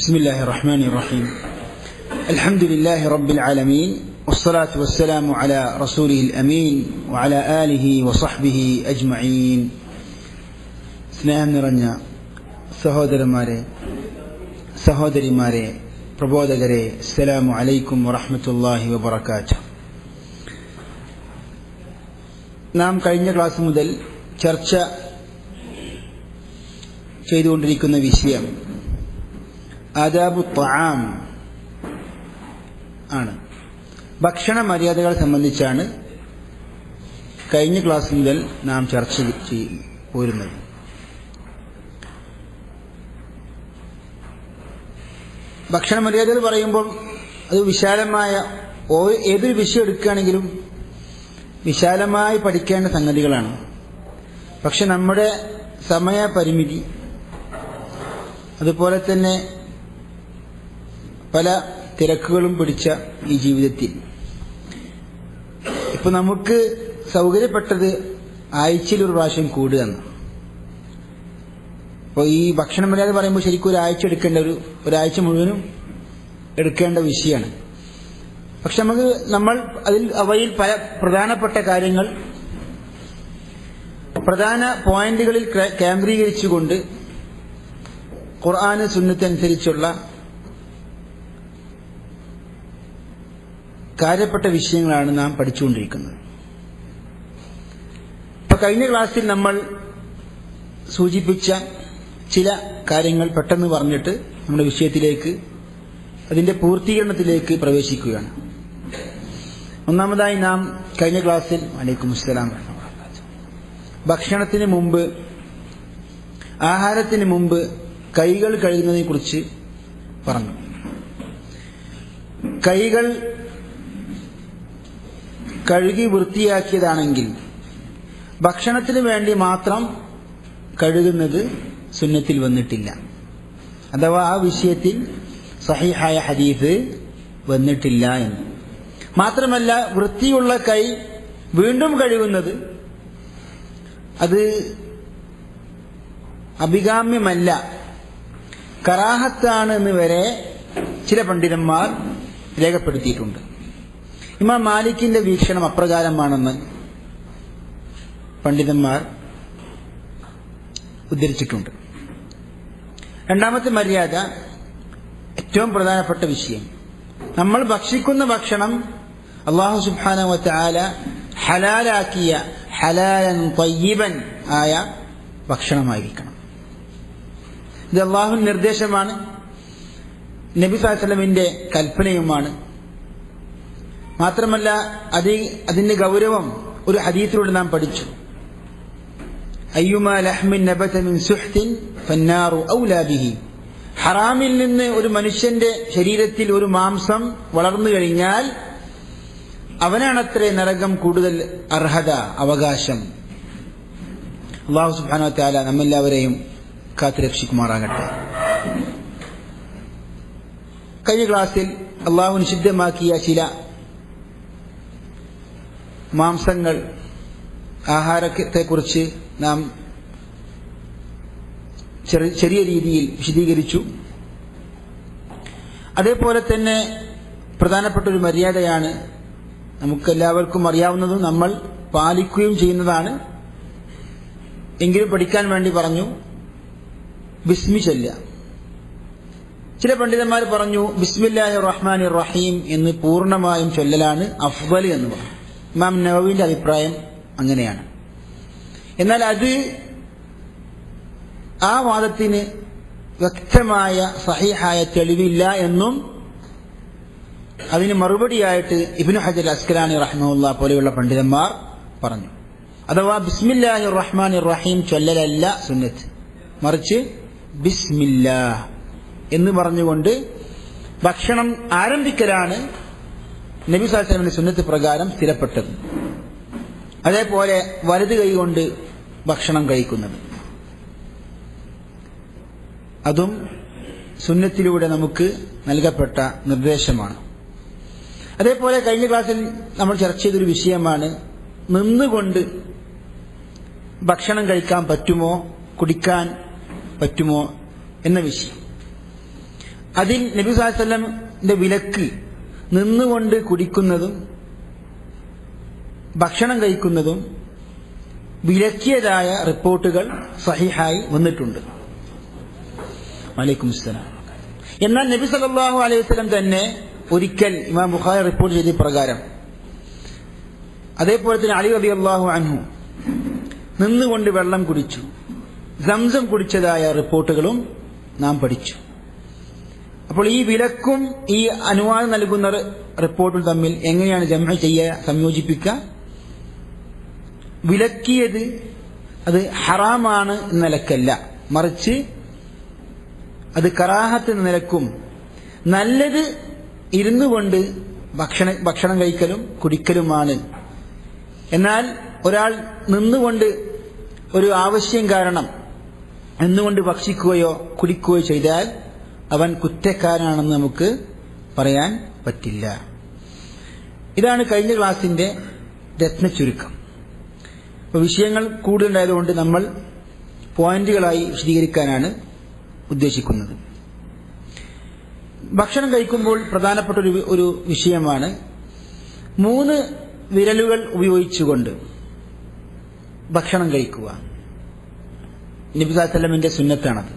بسم الله الرحمن الرحيم الحمد لله رب العالمين والصلاة والسلام على رسوله الأمين وعلى آله وصحبه أجمعين. സ്നേഹം നിറഞ്ഞ സഹോദരന്മാരെ, സഹോദരിമാരെ, പ്രബോധകരെ, അസ്സലാമു അലൈക്കും വറഹ്മത്തുള്ളാഹി വബറകാതുഹു. നാം കഴിഞ്ഞ ക്ലാസ് മുതൽ ചർച്ച ചെയ്തുകൊണ്ടിരിക്കുന്ന വിഷയം ആദാബു ത്വആം ആണ്. ഭക്ഷണ മര്യാദകൾ സംബന്ധിച്ചാണ് കഴിഞ്ഞ ക്ലാസ് മുതൽ നാം ചർച്ച പോരുന്നത്. ഭക്ഷണ മര്യാദകൾ പറയുമ്പോൾ അത് വിശാലമായ ഏതൊരു വിഷയം എടുക്കുകയാണെങ്കിലും വിശാലമായി പഠിക്കേണ്ട സംഗതികളാണ്. പക്ഷെ നമ്മുടെ സമയപരിമിതി, അതുപോലെ തന്നെ പല തിരക്കുകളും പിടിച്ച ഈ ജീവിതത്തിൽ ഇപ്പൊ നമുക്ക് സൗകര്യപ്പെട്ടത് ആഴ്ചയിൽ ഒരു പ്രാവശ്യം കൂടുക. അപ്പോൾ ഈ ഭക്ഷണ മര്യാദ പറയുമ്പോൾ ശരിക്കും ഒരാഴ്ച എടുക്കേണ്ട ഒരാഴ്ച മുഴുവനും എടുക്കേണ്ട വിഷയമാണ്. പക്ഷെ നമ്മൾ അവയിൽ പല പ്രധാനപ്പെട്ട കാര്യങ്ങൾ പ്രധാന പോയിന്റുകളിൽ കേന്ദ്രീകരിച്ചുകൊണ്ട് ഖുർആന് സുന്നത്തനുസരിച്ചുള്ള കാര്യപ്പെട്ട വിഷയങ്ങളാണ് നാം പഠിച്ചുകൊണ്ടിരിക്കുന്നത്. ഇപ്പൊ കഴിഞ്ഞ ക്ലാസ്സിൽ നമ്മൾ സൂചിപ്പിച്ച ചില കാര്യങ്ങൾ പെട്ടെന്ന് പറഞ്ഞിട്ട് നമ്മുടെ വിഷയത്തിലേക്ക്, അതിന്റെ പൂർത്തീകരണത്തിലേക്ക് പ്രവേശിക്കുകയാണ്. ഒന്നാമതായി നാം കഴിഞ്ഞ ക്ലാസ്സിൽ വലൈക്കും അസ്സലാം ഭക്ഷണത്തിന് മുമ്പ്, ആഹാരത്തിന് മുമ്പ് കൈകൾ കഴുകുന്നതിനെ കുറിച്ച് പറഞ്ഞു. കൈകൾ കഴുകി വൃത്തിയാക്കിയതാണെങ്കിൽ ഭക്ഷണത്തിന് വേണ്ടി മാത്രം കഴുകുന്നത് സുന്നത്തിൽ വന്നിട്ടില്ല, അഥവാ ആ വിഷയത്തിൽ സഹീഹായ ഹദീസ് വന്നിട്ടില്ല എന്ന്. മാത്രമല്ല, വൃത്തിയുള്ള കൈ വീണ്ടും കഴുകുന്നത് അത് അഭികാമ്യമല്ല, കറാഹത്താണ് എന്ന് വരെ ചില പണ്ഡിതന്മാർ രേഖപ്പെടുത്തിയിട്ടുണ്ട്. ഇമാം മാലിക്കിന്റെ വീക്ഷണം അപ്രകാരമാണെന്ന് പണ്ഡിതന്മാർ ഉദ്ധരിച്ചിട്ടുണ്ട്. രണ്ടാമത്തെ മര്യാദ, ഏറ്റവും പ്രധാനപ്പെട്ട വിഷയം, നമ്മൾ ഭക്ഷിക്കുന്ന ഭക്ഷണം അല്ലാഹു സുബ്ഹാനഹു വ തആല ഹലാലാക്കിയ ഹലാലൻ ത്വയ്യിബൻ ആയ ഭക്ഷണമായിരിക്കണം. ഇത് അല്ലാഹുവിന്റെ നിർദ്ദേശമാണ്, നബി സല്ലല്ലാഹു അലൈഹി വസല്ലമിന്റെ കൽപ്പനയുമാണ്. മാത്രമല്ല, അതിന്റെ ഗൗരവം ഒരു ഹദീസിലൂടെ നാം പഠിച്ചു. അയ്യുമാ ലഹ്മിൻ നബത മിൻ സുഹ്തിൻ ഫന്നാറു ഔലാ ബിഹി. ഹറാമിൽ നിന്ന് ഒരു മനുഷ്യന്റെ ശരീരത്തിൽ ഒരു മാംസം വളർന്നു കഴിഞ്ഞാൽ അവനാണത്രേ നരകം കൂടുതൽ അർഹത, അവകാശം. അല്ലാഹു സുബ്ഹാനഹു വ തആല നമ്മെല്ലാവരെയും കാത്തുരക്ഷിക്കുമാറാകട്ടെ. കഴിഞ്ഞ ക്ലാസ്സിൽ അല്ലാഹു നിഷിദ്ധമാക്കിയ ചില മാംസങ്ങൾ, ആഹാരത്തെക്കുറിച്ച് നാം ചെറിയ രീതിയിൽ വിശദീകരിച്ചു. അതേപോലെ തന്നെ പ്രധാനപ്പെട്ട ഒരു മര്യാദയാണ്, നമുക്കെല്ലാവർക്കും അറിയാവുന്നതും നമ്മൾ പാലിക്കുകയും ചെയ്യുന്നതാണ്, എങ്കിലും പഠിക്കാൻ വേണ്ടി പറഞ്ഞു, ബിസ്മി ചൊല്ലുക. ചില പണ്ഡിതന്മാർ പറഞ്ഞു ബിസ്മില്ലാഹിർ റഹ്മാനിർ റഹീം എന്ന് പൂർണ്ണമായും ചൊല്ലലാണ് അഫ്ദൽ എന്ന് പറഞ്ഞു. ഇമാം നവവിന്റെ അഭിപ്രായം അങ്ങനെയാണ്. എന്നാൽ അത് ആ വാദത്തിന് വ്യക്തമായ സഹീഹായ തെളിവില്ല എന്നും അതിന് മറുപടിയായിട്ട് ഇബ്നു ഹജർ അസ്കലാനി റഹ്മഹുല്ലാഹ് പോലെയുള്ള പണ്ഡിതന്മാർ പറഞ്ഞു. അഥവാ ബിസ്മില്ലാഹിർ റഹ്മാനിർ റഹീം ചൊല്ലലല്ല സുന്നത്ത്, മറിച്ച് ബിസ്മില്ലാഹ് എന്ന് പറഞ്ഞുകൊണ്ട് ഭക്ഷണം ആരംഭിക്കലാണ് നബി സല്ലല്ലാഹു അലൈഹി വസല്ലമിന്റെ സുന്നത്ത് പ്രകാരം സ്ഥിരപ്പെട്ടത്. അതേപോലെ വലത് കൈകൊണ്ട് ഭക്ഷണം കഴിക്കുന്നത്, അതും സുന്നത്തിലൂടെ നമുക്ക് നൽകപ്പെട്ട നിർദ്ദേശമാണ്. അതേപോലെ കഴിഞ്ഞ ക്ലാസ്സിൽ നമ്മൾ ചർച്ച ചെയ്തൊരു വിഷയമാണ് നിന്നുകൊണ്ട് ഭക്ഷണം കഴിക്കാൻ പറ്റുമോ, കുടിക്കാൻ പറ്റുമോ എന്ന വിഷയം. അതിൽ നബി സല്ലല്ലാഹു അലൈഹി വസല്ലമിന്റെ വിലക്ക് നിന്നുകൊണ്ട് കുടിക്കുന്നതും ഭക്ഷണം കഴിക്കുന്നതും വിലക്കിയതായ റിപ്പോർട്ടുകൾ സഹിഹായി വന്നിട്ടുണ്ട്. വലൈക്കും അസ്സലാം. എന്നാൽ നബി സല്ലല്ലാഹു അലൈഹി വസല്ലം തന്നെ ഒരിക്കൽ ഇമാം ബുഖാരി റിപ്പോർട്ട് ചെയ്ത പ്രകാരം, അതേപോലെ തന്നെ അലി റളിയല്ലാഹു അൻഹു നിന്നുകൊണ്ട് വെള്ളം കുടിച്ചു, സംസം കുടിച്ചതായ റിപ്പോർട്ടുകളും നാം പഠിച്ചു. അപ്പോൾ ഈ വിലക്കും ഈ അനുവാദം നൽകുന്ന റിപ്പോർട്ടും തമ്മിൽ എങ്ങനെയാണ് ജംഅ ചെയ്യുക, സംയോജിപ്പിക്കുക? വിലക്കിയത് അത് ഹറാമാണ് എന്ന നിലക്കല്ല, മറിച്ച് അത് കറാഹത്ത് എന്ന നിലക്കും നല്ലത് ഇരുന്നു കൊണ്ട് ഭക്ഷണം കഴിക്കലും കുടിക്കലുമാണ്. എന്നാൽ ഒരാൾ നിന്നുകൊണ്ട് ഒരു ആവശ്യം കാരണം നിന്നുകൊണ്ട് ഭക്ഷിക്കുകയോ കുടിക്കുകയോ ചെയ്താൽ അവൻ കുറ്റക്കാരനാണെന്ന് നമുക്ക് പറയാൻ പറ്റില്ല. ഇതാണ് കഴിഞ്ഞ ക്ലാസിന്റെ രത്നച്ചുരുക്കം. അപ്പോൾ വിഷയങ്ങൾ കൂടുതലുണ്ടായതുകൊണ്ട് നമ്മൾ പോയിന്റുകളായി വിശദീകരിക്കാനാണ് ഉദ്ദേശിക്കുന്നത്. ഭക്ഷണം കഴിക്കുമ്പോൾ പ്രധാനപ്പെട്ട ഒരു വിഷയമാണ് 3 വിരലുകൾ ഉപയോഗിച്ചുകൊണ്ട് ഭക്ഷണം കഴിക്കുക. നബി സല്ലല്ലാഹു അലൈഹി വസല്ലമിന്റെ സുന്നത്താണത്.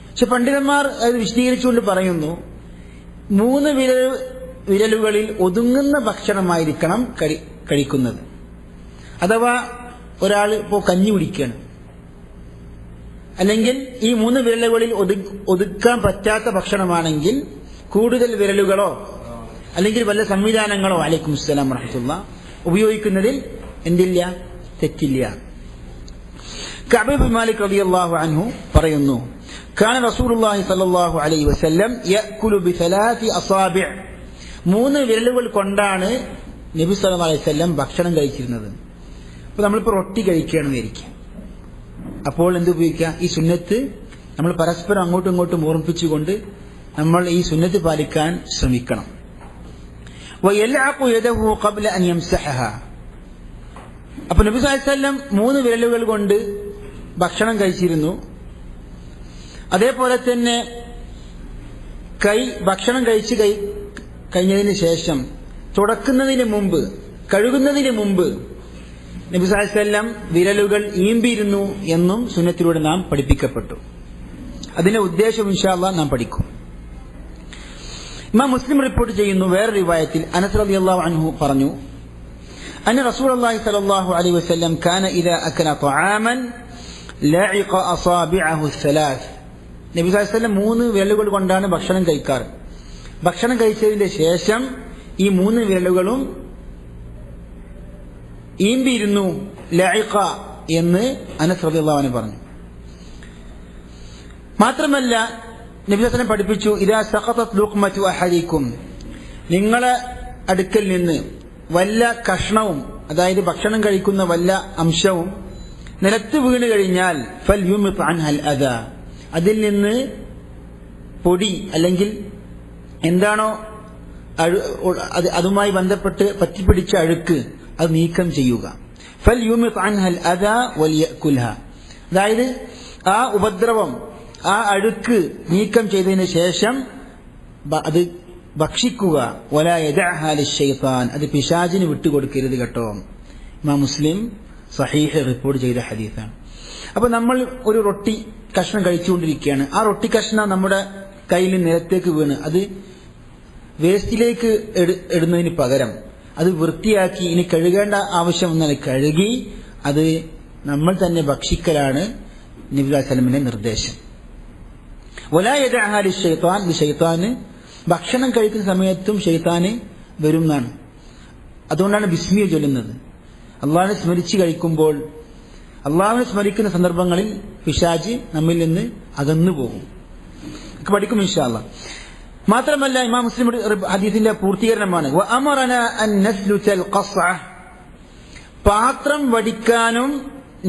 പക്ഷെ പണ്ഡിതന്മാർ അത് വിശദീകരിച്ചുകൊണ്ട് പറയുന്നു, 3 വിരലുകളിൽ ഒതുങ്ങുന്ന ഭക്ഷണമായിരിക്കണം കഴിക്കുന്നത്. അഥവാ ഒരാൾ ഇപ്പോൾ കഞ്ഞി കുടിക്കുകയാണ്, അല്ലെങ്കിൽ ഈ 3 വിരലുകളിൽ ഒതുക്കാൻ പറ്റാത്ത ഭക്ഷണമാണെങ്കിൽ കൂടുതൽ വിരലുകളോ അല്ലെങ്കിൽ വല്ല സംവിധാനങ്ങളോ അലൈക്കും അസ്സലാം വറഹ്മത്തുള്ളാഹി ഉപയോഗിക്കുന്നതിൽ എന്തില്ല, തെറ്റില്ല. കഅബ് ബിൻ മാലിക് റളിയല്ലാഹു അൻഹു പറയുന്നു, കാന റസൂലുള്ളാഹി സ്വല്ലല്ലാഹു അലൈഹി വസല്ലം യഅകുലു ബിസലാത്തി അസാബിഅ്, 3 വിരലുകൾ കൊണ്ടാണ് നബി സല്ലല്ലാഹു അലൈഹി വസല്ലം ഭക്ഷണം കഴിച്ചിരുന്നത്. അപ്പോൾ നമ്മളിപ്പോൾ റൊട്ടി കഴിക്കുകയാണെന്ന് വിചാരിക്കുക. അപ്പോൾ എന്തുപയോഗിക്കുക? ഈ സുന്നത്ത് നമ്മൾ പരസ്പരം അങ്ങോട്ടും ഇങ്ങോട്ടും ഓർമ്മിപ്പിച്ചുകൊണ്ട് നമ്മൾ ഈ സുന്നത്ത് പാലിക്കാൻ ശ്രമിക്കണം. വയൽഅഖു യദഹു ഖബ്ല അൻ യംസഹഹ, അപ്പോൾ നബി സല്ലല്ലാഹു അലൈഹി വസല്ലം 3 വിരലുകൾ കൊണ്ട് ഭക്ഷണം കഴിച്ചിരുന്നു. അതേപോലെ തന്നെ ഭക്ഷണം കഴിച്ച് കഴിഞ്ഞതിന് ശേഷം തുടക്കുന്നതിന് മുമ്പ്, കഴുകുന്നതിന് മുമ്പ് നബി സല്ലല്ലാഹു അലൈഹി വസല്ലം വിരലുകൾ ഈമ്പിയിരുന്നു എന്നും സുന്നത്തിലൂടെ നാം പഠിപ്പിക്കപ്പെട്ടു. അതിന്റെ ഉദ്ദേശം ഇൻഷാ അല്ലാഹ് നാം പഠിക്കും. ഇമാം മുസ്ലിം റിപ്പോർട്ട് ചെയ്യുന്നു വേറെ റിവായത്തിൽ അനസ് റളിയല്ലാഹു അൻഹു പറഞ്ഞു, അന്ന റസൂലുള്ളാഹി സ്വല്ലല്ലാഹു അലൈഹി വസല്ലം കാന ഇദാ അകല തആമൻ ലഅഖ അസാബിഅഹു الثلاث, നബി സല്ലല്ലാഹു അലൈഹി വസല്ലം 3 വിരലുകൾ കൊണ്ടാണ് ഭക്ഷണം കഴിക്കാറ്. ഭക്ഷണം കഴിച്ചതിന്റെ ശേഷം ഈ 3 വിരലുകളും ഈമ്പിയിരുന്നു, ലഅഖ എന്ന് അനസ് റളിയല്ലാഹു അൻഹു പറഞ്ഞു. മാത്രമല്ല നബി സല്ലല്ലാഹു അലൈഹി വസല്ലം പഠിപ്പിച്ചു, ഇദാ സഖതത് ലുഖ്മതു അഹദികും, നിങ്ങളെ അടുക്കൽ നിന്ന് വല്ല കഷ്ണവും, അതായത് ഭക്ഷണം കഴിക്കുന്ന വല്ല അംശവും നിലത്ത് വീണ് കഴിഞ്ഞാൽ ഫൽയുമിത് അൻഹൽ അദാ, അതിൽ നിന്ന് പൊടി അല്ലെങ്കിൽ എന്താണോ അതുമായി ബന്ധപ്പെട്ട് പറ്റിപ്പിടിച്ച അഴുക്ക് അത് നീക്കം ചെയ്യുക. ഫൽയുമിത് അൻഹൽ അദാ വൽയഅകുൽഹ, അതായത് ആ ഉപദ്രവം, ആ അഴുക്ക് നീക്കം ചെയ്തതിന് ശേഷം അത് ഭക്ഷിക്കുക. വലാ യദഅഹ ലിശ്ശൈത്താൻ, അത് പിശാചിന് വിട്ടുകൊടുക്കരുത് കേട്ടോ. ഇമാം മുസ്ലിം സഹീഹ് റിപ്പോർട്ട് ചെയ്ത ഹദീസാണ്. അപ്പോൾ നമ്മൾ ഒരു റൊട്ടി കഷ്ണം കഴിച്ചുകൊണ്ടിരിക്കുകയാണ്. ആ റൊട്ടി കഷ്ണം നമ്മുടെ കയ്യിൽ നിലത്തേക്ക് വീണ് അത് വേസ്റ്റിലേക്ക് ഇടുന്നതിന് പകരം അത് വൃത്തിയാക്കി ഇനി കഴുകേണ്ട ആവശ്യം വന്നാൽ കഴുകി അത് നമ്മൾ തന്നെ ഭക്ഷിക്കലാണ് നബി സല്ലല്ലാഹു അലൈഹി വസല്ലമിന്റെ നിർദ്ദേശം. വലാ യദഅഹ ലിശ്ശൈത്താൻ, ശൈത്താന് ഭക്ഷണം കഴിക്കുന്ന സമയത്തും ശൈത്താന് വരും എന്നാണ്. അതുകൊണ്ടാണ് ബിസ്മിയ ചൊല്ലുന്നത്. അള്ളാഹിനെ സ്മരിച്ച് കഴിക്കുമ്പോൾ, അള്ളാഹിനെ സ്മരിക്കുന്ന സന്ദർഭങ്ങളിൽ പിശാച് നമ്മിൽ നിന്ന് അകന്നു പോകും. പഠിക്കും ഇൻഷാ അല്ലാഹ്. മാത്രമല്ല ഇമാം മുസ്ലിം ഹദീസിന്റെ പൂർത്തീകരണമാണ്, വഅമറനാ അൻ നസ്ലുതൽ ഖസ്അ, പാത്രം വടിക്കാനും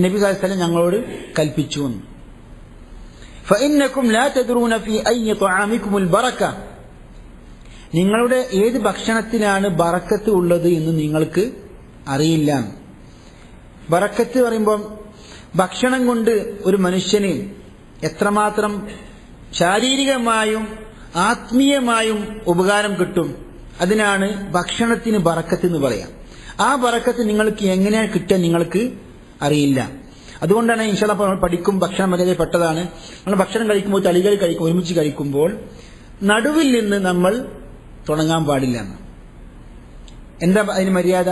നബി സല്ലല്ലാഹു അലൈഹി വസല്ലം ഞങ്ങളോട് കൽപ്പിച്ചു. ഫഇന്നകും ലാ തദ്റൂന ഫീ അയ്യി തആമികുമുൽ ബറക, നിങ്ങളുടെ ഏത് ഭക്ഷണത്തിലാണ് ബറക്കത്ത് ഉള്ളത് എന്ന് നിങ്ങൾക്ക് അറിയില്ല. ബറക്കത്ത് പറയുമ്പോൾ ഭക്ഷണം കൊണ്ട് ഒരു മനുഷ്യന് എത്രമാത്രം ശാരീരികമായും ആത്മീയമായും ഉപകാരം കിട്ടും. അതിനാണ് ഭക്ഷണത്തിന് ബറക്കത്ത് എന്ന് പറയാം. ആ ബറക്കത്ത് നിങ്ങൾക്ക് എങ്ങനെയാണ് കിട്ടുക നിങ്ങൾക്ക് അറിയില്ല. അതുകൊണ്ടാണ് ഇൻഷാ അല്ലാഹ് നമ്മൾ പഠിക്കും ഭക്ഷണ മര്യാദയിൽ പെട്ടതാണ്. നമ്മൾ ഭക്ഷണം കഴിക്കുമ്പോൾ തളികൾ കഴിക്കും, ഒരുമിച്ച് കഴിക്കുമ്പോൾ നടുവിൽ നിന്ന് നമ്മൾ തുടങ്ങാൻ പാടില്ല. എന്താ അതിന് മര്യാദ?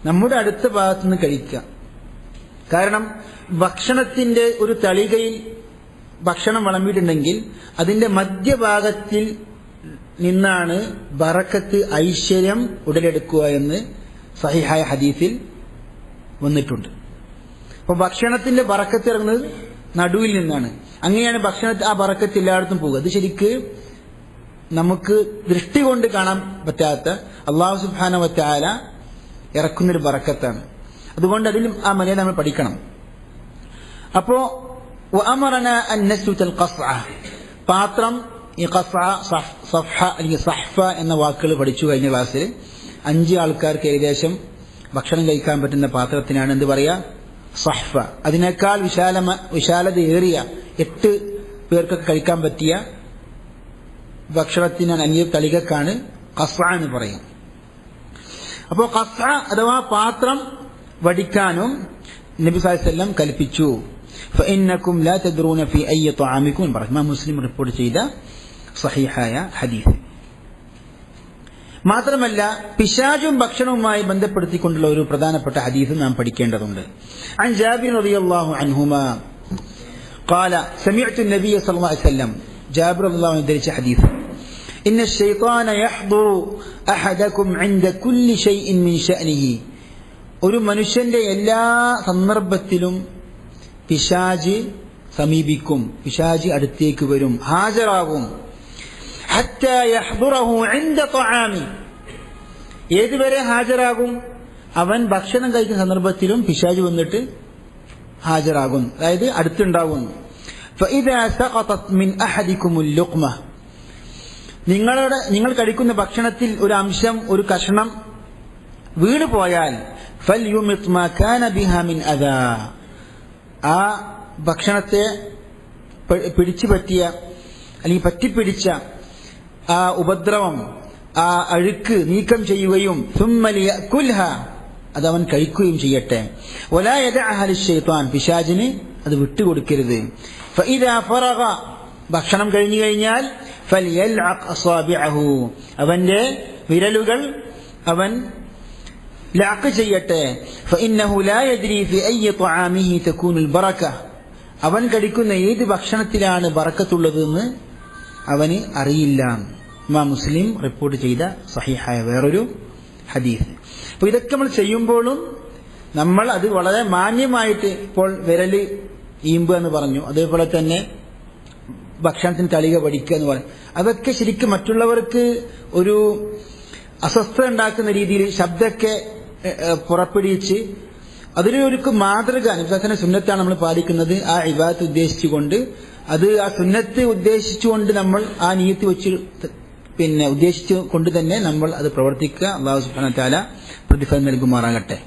നമ്മുടെ അടുത്ത ഭാഗത്തു നിന്ന് കഴിക്കുക. കാരണം ഭക്ഷണത്തിന്റെ ഒരു തളികയിൽ ഭക്ഷണം വിളമ്പിയിട്ടുണ്ടെങ്കിൽ അതിന്റെ മധ്യഭാഗത്തിൽ നിന്നാണ് ബറക്കത്ത്, ഐശ്വര്യം ഉടലെടുക്കുക എന്ന് സഹിഹായ ഹദീസിൽ വന്നിട്ടുണ്ട്. അപ്പൊ ഭക്ഷണത്തിന്റെ ബറക്കത്ത് ഇറങ്ങുന്നത് നടുവിൽ നിന്നാണ്. അങ്ങനെയാണ് ആ ബറക്കത്ത് എല്ലായിടത്തും പോകുക. അത് ശരിക്ക് നമുക്ക് ദൃഷ്ടി കൊണ്ട് കാണാൻ പറ്റാത്ത അല്ലാഹു സുബ്ഹാനഹു വ തആല ഇറക്കുന്നൊരു ബറക്കത്താണ്. അതുകൊണ്ട് അതിലും ആ മര്യാദ നമ്മൾ പഠിക്കണം. അപ്പോ വഅമറനാ അൻ നസ്തുൽ ഖസ്അ, പാത്രം, ഈ ഖസ്അ, സഫ്ഹ അല്ലെങ്കിൽ സഹ്ഫ എന്ന വാക്കുകൾ പഠിച്ചു കഴിഞ്ഞ ക്ലാസ്സിൽ. 5 ആൾക്കാർക്ക് ഏകദേശം ഭക്ഷണം കഴിക്കാൻ പറ്റുന്ന പാത്രത്തിനാണ് എന്ത് പറയാ? സഹ്ഫ. അതിനേക്കാൾ വിശാലതയേറിയ 8 പേർക്കൊക്കെ കഴിക്കാൻ പറ്റിയ ഭക്ഷണത്തിനാണ്, അല്ലെങ്കിൽ തളികക്കാണ് ഖസ്അ എന്ന് പറയും. അപ്പോൾ ഖസ്അ അഥവാ പാത്രം വടിക്കാനും നബി സല്ലല്ലാഹു അലൈഹി വസല്ലം കൽപ്പിച്ചു. ഫഇന്നകും ലാ തദ്റൂന ഫീ അയ്യി ത്വആമികും എന്ന് പറഞ്ഞു. ഇമാം മുസ്ലിം റിപ്പോർട്ട് ചെയ്ത സഹീഹായ ഹദീസ്. മാത്രമല്ല പിശാചും ഭക്ഷണവുമായി ബന്ധപ്പെടുത്തിക്കൊണ്ടുള്ള ഒരു പ്രധാനപ്പെട്ട ഹദീസ് നാം പഠിക്കേണ്ടതുണ്ട്. അൻ ജാബിർ റളിയല്ലാഹു അൻഹുമാ ഖാല സമിഅ്തു നബിയ സല്ലല്ലാഹു അലൈഹി വസല്ലം, ജാബിർ റളിയല്ലാഹു അൻഹു ധരിച്ച ഹദീസ്, ഇന്ന ശൈത്താന യഹ്ദുറു അഹദകും ഇൻദ കുല്ലി ഷൈഇൻ മിൻ ശഅനിഹി, ഒരു മനുഷ്യന്റെ എല്ലാ സന്ദർഭത്തിലും പിശാച് സമീപിക്കും, പിശാച് അടുത്തേക്ക് വരും, ഹാജരാകും. ഹത്താ യഹ്ദുറഹു ഇൻദ ത്വആമി, ഏതുവരെ ഹാജരാകും? അവൻ ഭക്ഷണം കഴിക്കുന്ന സന്ദർഭത്തിലും പിശാച് വന്നിട്ട് ഹാജരാകും, അതായത് അടുത്തുണ്ടാകും. ഫഇദാ സഖതത് മിൻ അഹദികുമുൽ ലുഖ്മ, നിങ്ങൾ കഴിക്കുന്ന ഭക്ഷണത്തിൽ ഒരു അംശം, ഒരു കഷണം വീണു പോയാൽ ഫൽയുമിത് മാ കാന ബിഹാ മിൻ അദാ, ആ ഭക്ഷണത്തെ പിടിച്ചു പറ്റിയ അല്ലെങ്കിൽ പറ്റിപ്പിടിച്ച ആ ഉപദ്രവം, ആ അഴുക്ക് നീക്കം ചെയ്യുകയും സുമ്മ ലിയഅകുൽഹ, അതവൻ കഴിക്കുകയും ചെയ്യട്ടെ. വലാ യദഅഹ ലിശ്ശൈത്താൻ, പിശാചിന് അത് വിട്ടുകൊടുക്കരുത്. ഫഇദാ ഫറഗ, ഭക്ഷണം കഴിഞ്ഞു കഴിഞ്ഞാൽ ഫൽയൽഅഖ് അസാബിഅഹു, അവന്റെ വിരലുകൾ അവൻ ലഅഖ് ചെയ്യട്ടെ. ഫഇന്നഹു ലാ യദ്രി ഫി അയ്യി ത്വആമിഹി തകൂനുൽ ബറക, അവൻ കഴിക്കുന്ന ഏത് ഭക്ഷണത്തിലാണ് ബറക്കത്തുള്ളതെന്ന് അവന് അറിയില്ല. ഇമാം മുസ്ലിം റിപ്പോർട്ട് ചെയ്ത സഹീഹായ വേറൊരു ഹദീസ്. അപ്പോൾ ഇതൊക്കെ നമ്മൾ ചെയ്യുമ്പോഴും നമ്മൾ അത് വളരെ മാന്യമായിട്ട്, ഇപ്പോൾ വിരല് ഈമ്പ് എന്ന് പറഞ്ഞു, അതേപോലെ തന്നെ ഭക്ഷണത്തിന് തളിക പഠിക്കുക എന്ന് പറയും, അതൊക്കെ ശരിക്കും മറ്റുള്ളവർക്ക് ഒരു അസ്വസ്ഥത ഉണ്ടാക്കുന്ന രീതിയിൽ ശബ്ദമൊക്കെ പുറപ്പെടുവിച്ച് അതിനൊരു മാതൃക, നബിയുടെ സുന്നത്താണ് നമ്മൾ പാലിക്കുന്നത്. ആ ഇബാദത്ത് ഉദ്ദേശിച്ചുകൊണ്ട്, അത് ആ സുന്നത്ത് ഉദ്ദേശിച്ചുകൊണ്ട് നമ്മൾ ആ നിയത്ത് വെച്ച് ഉദ്ദേശിച്ചു കൊണ്ട് തന്നെ നമ്മൾ അത് പ്രവർത്തിക്കുക. അല്ലാഹു സുബ്ഹാനഹു വ തആല പ്രതിഫലം നൽകുമാറാകട്ടെ.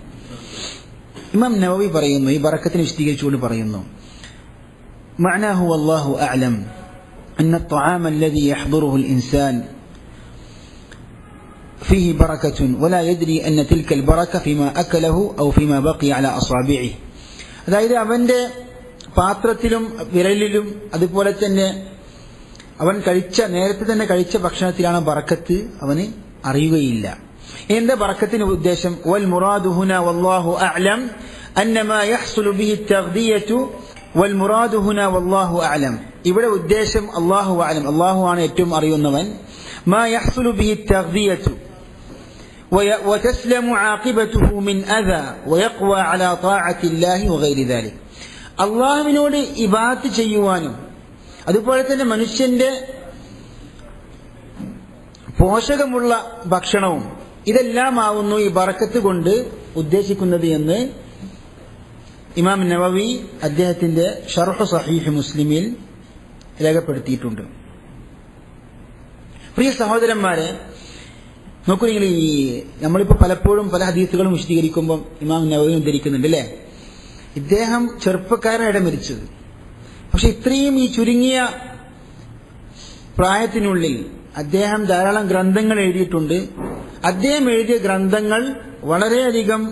ഇമാം നവവി പറയുന്നു, ഈ ബറക്കത്തിനെ വിശദീകരിച്ചുകൊണ്ട് പറയുന്നു, മഅനാഹു വല്ലാഹു അഅലം അന്ന الطعام الذي يحضره الإنسان فيه بركة ولا يدري أن تلك البركة فيما أكله أو فيما بقي على أصابعه. അതായത് അവന്റെ പാത്രത്തിലും വിരലിലും അതുപോലെ തന്നെ അവൻ നേരത്തെ തന്നെ കഴിച്ച ഭക്ഷണത്തിലാണ് ബറക്കത്ത്, അവന് അറിയുകയില്ല. എന്താ ബറക്കത്തിന്റെ ഉദ്ദേശം? വൽ മുറാദു ഹുന വല്ലാഹു അഅലം അന്നമാ യഹ്സുലു ബിഹി തഗ്ദിയതു വൽ മുറാദു ഹുന വല്ലാഹു അഅലം, ഇവിടെ ഉദ്ദേശം അല്ലാഹു അഅലം, അല്ലാഹു ആണ് ഏറ്റവും അറിയുന്നവൻ. മാ യഹ്സുലു ബിഹി തഗ്ദിയതു وتسلم عاقبته من أذى ويقوى على طاعة الله وغير ذلك. അള്ളാഹുവിനോട് ഇബാദത്ത് ചെയ്യുവാനും അതുപോലെ തന്നെ മനുഷ്യന്റെ പോഷകമുള്ള ഭക്ഷണവും ഇതെല്ലാം ആവുന്നു ഈ ബറക്കത്ത് കൊണ്ട് ഉദ്ദേശിക്കുന്നത് എന്ന് ഇമാം നവവി അദ്ദേഹത്തിന്റെ ഷർഹ് സഹീഹ് മുസ്ലിമിൽ രേഖപ്പെടുത്തിയിട്ടുണ്ട്. പ്രിയ സഹോദരന്മാരെ, നോക്കൂ, നിങ്ങൾ ഈ നമ്മളിപ്പോൾ പലപ്പോഴും പല ഹദീസുകളും വിശദീകരിക്കുമ്പോൾ ഇമാം നവവി ഉദ്ധരിക്കുന്നുണ്ട് അല്ലേ? ഇദ്ദേഹം ചെറുപ്പക്കാരനായിട്ട് മരിച്ചത്, പക്ഷെ ഇത്രയും ഈ ചുരുങ്ങിയ പ്രായത്തിനുള്ളിൽ അദ്ദേഹം ധാരാളം ഗ്രന്ഥങ്ങൾ എഴുതിയിട്ടുണ്ട്. അദ്ദേഹം എഴുതിയ ഗ്രന്ഥങ്ങൾ വളരെയധികം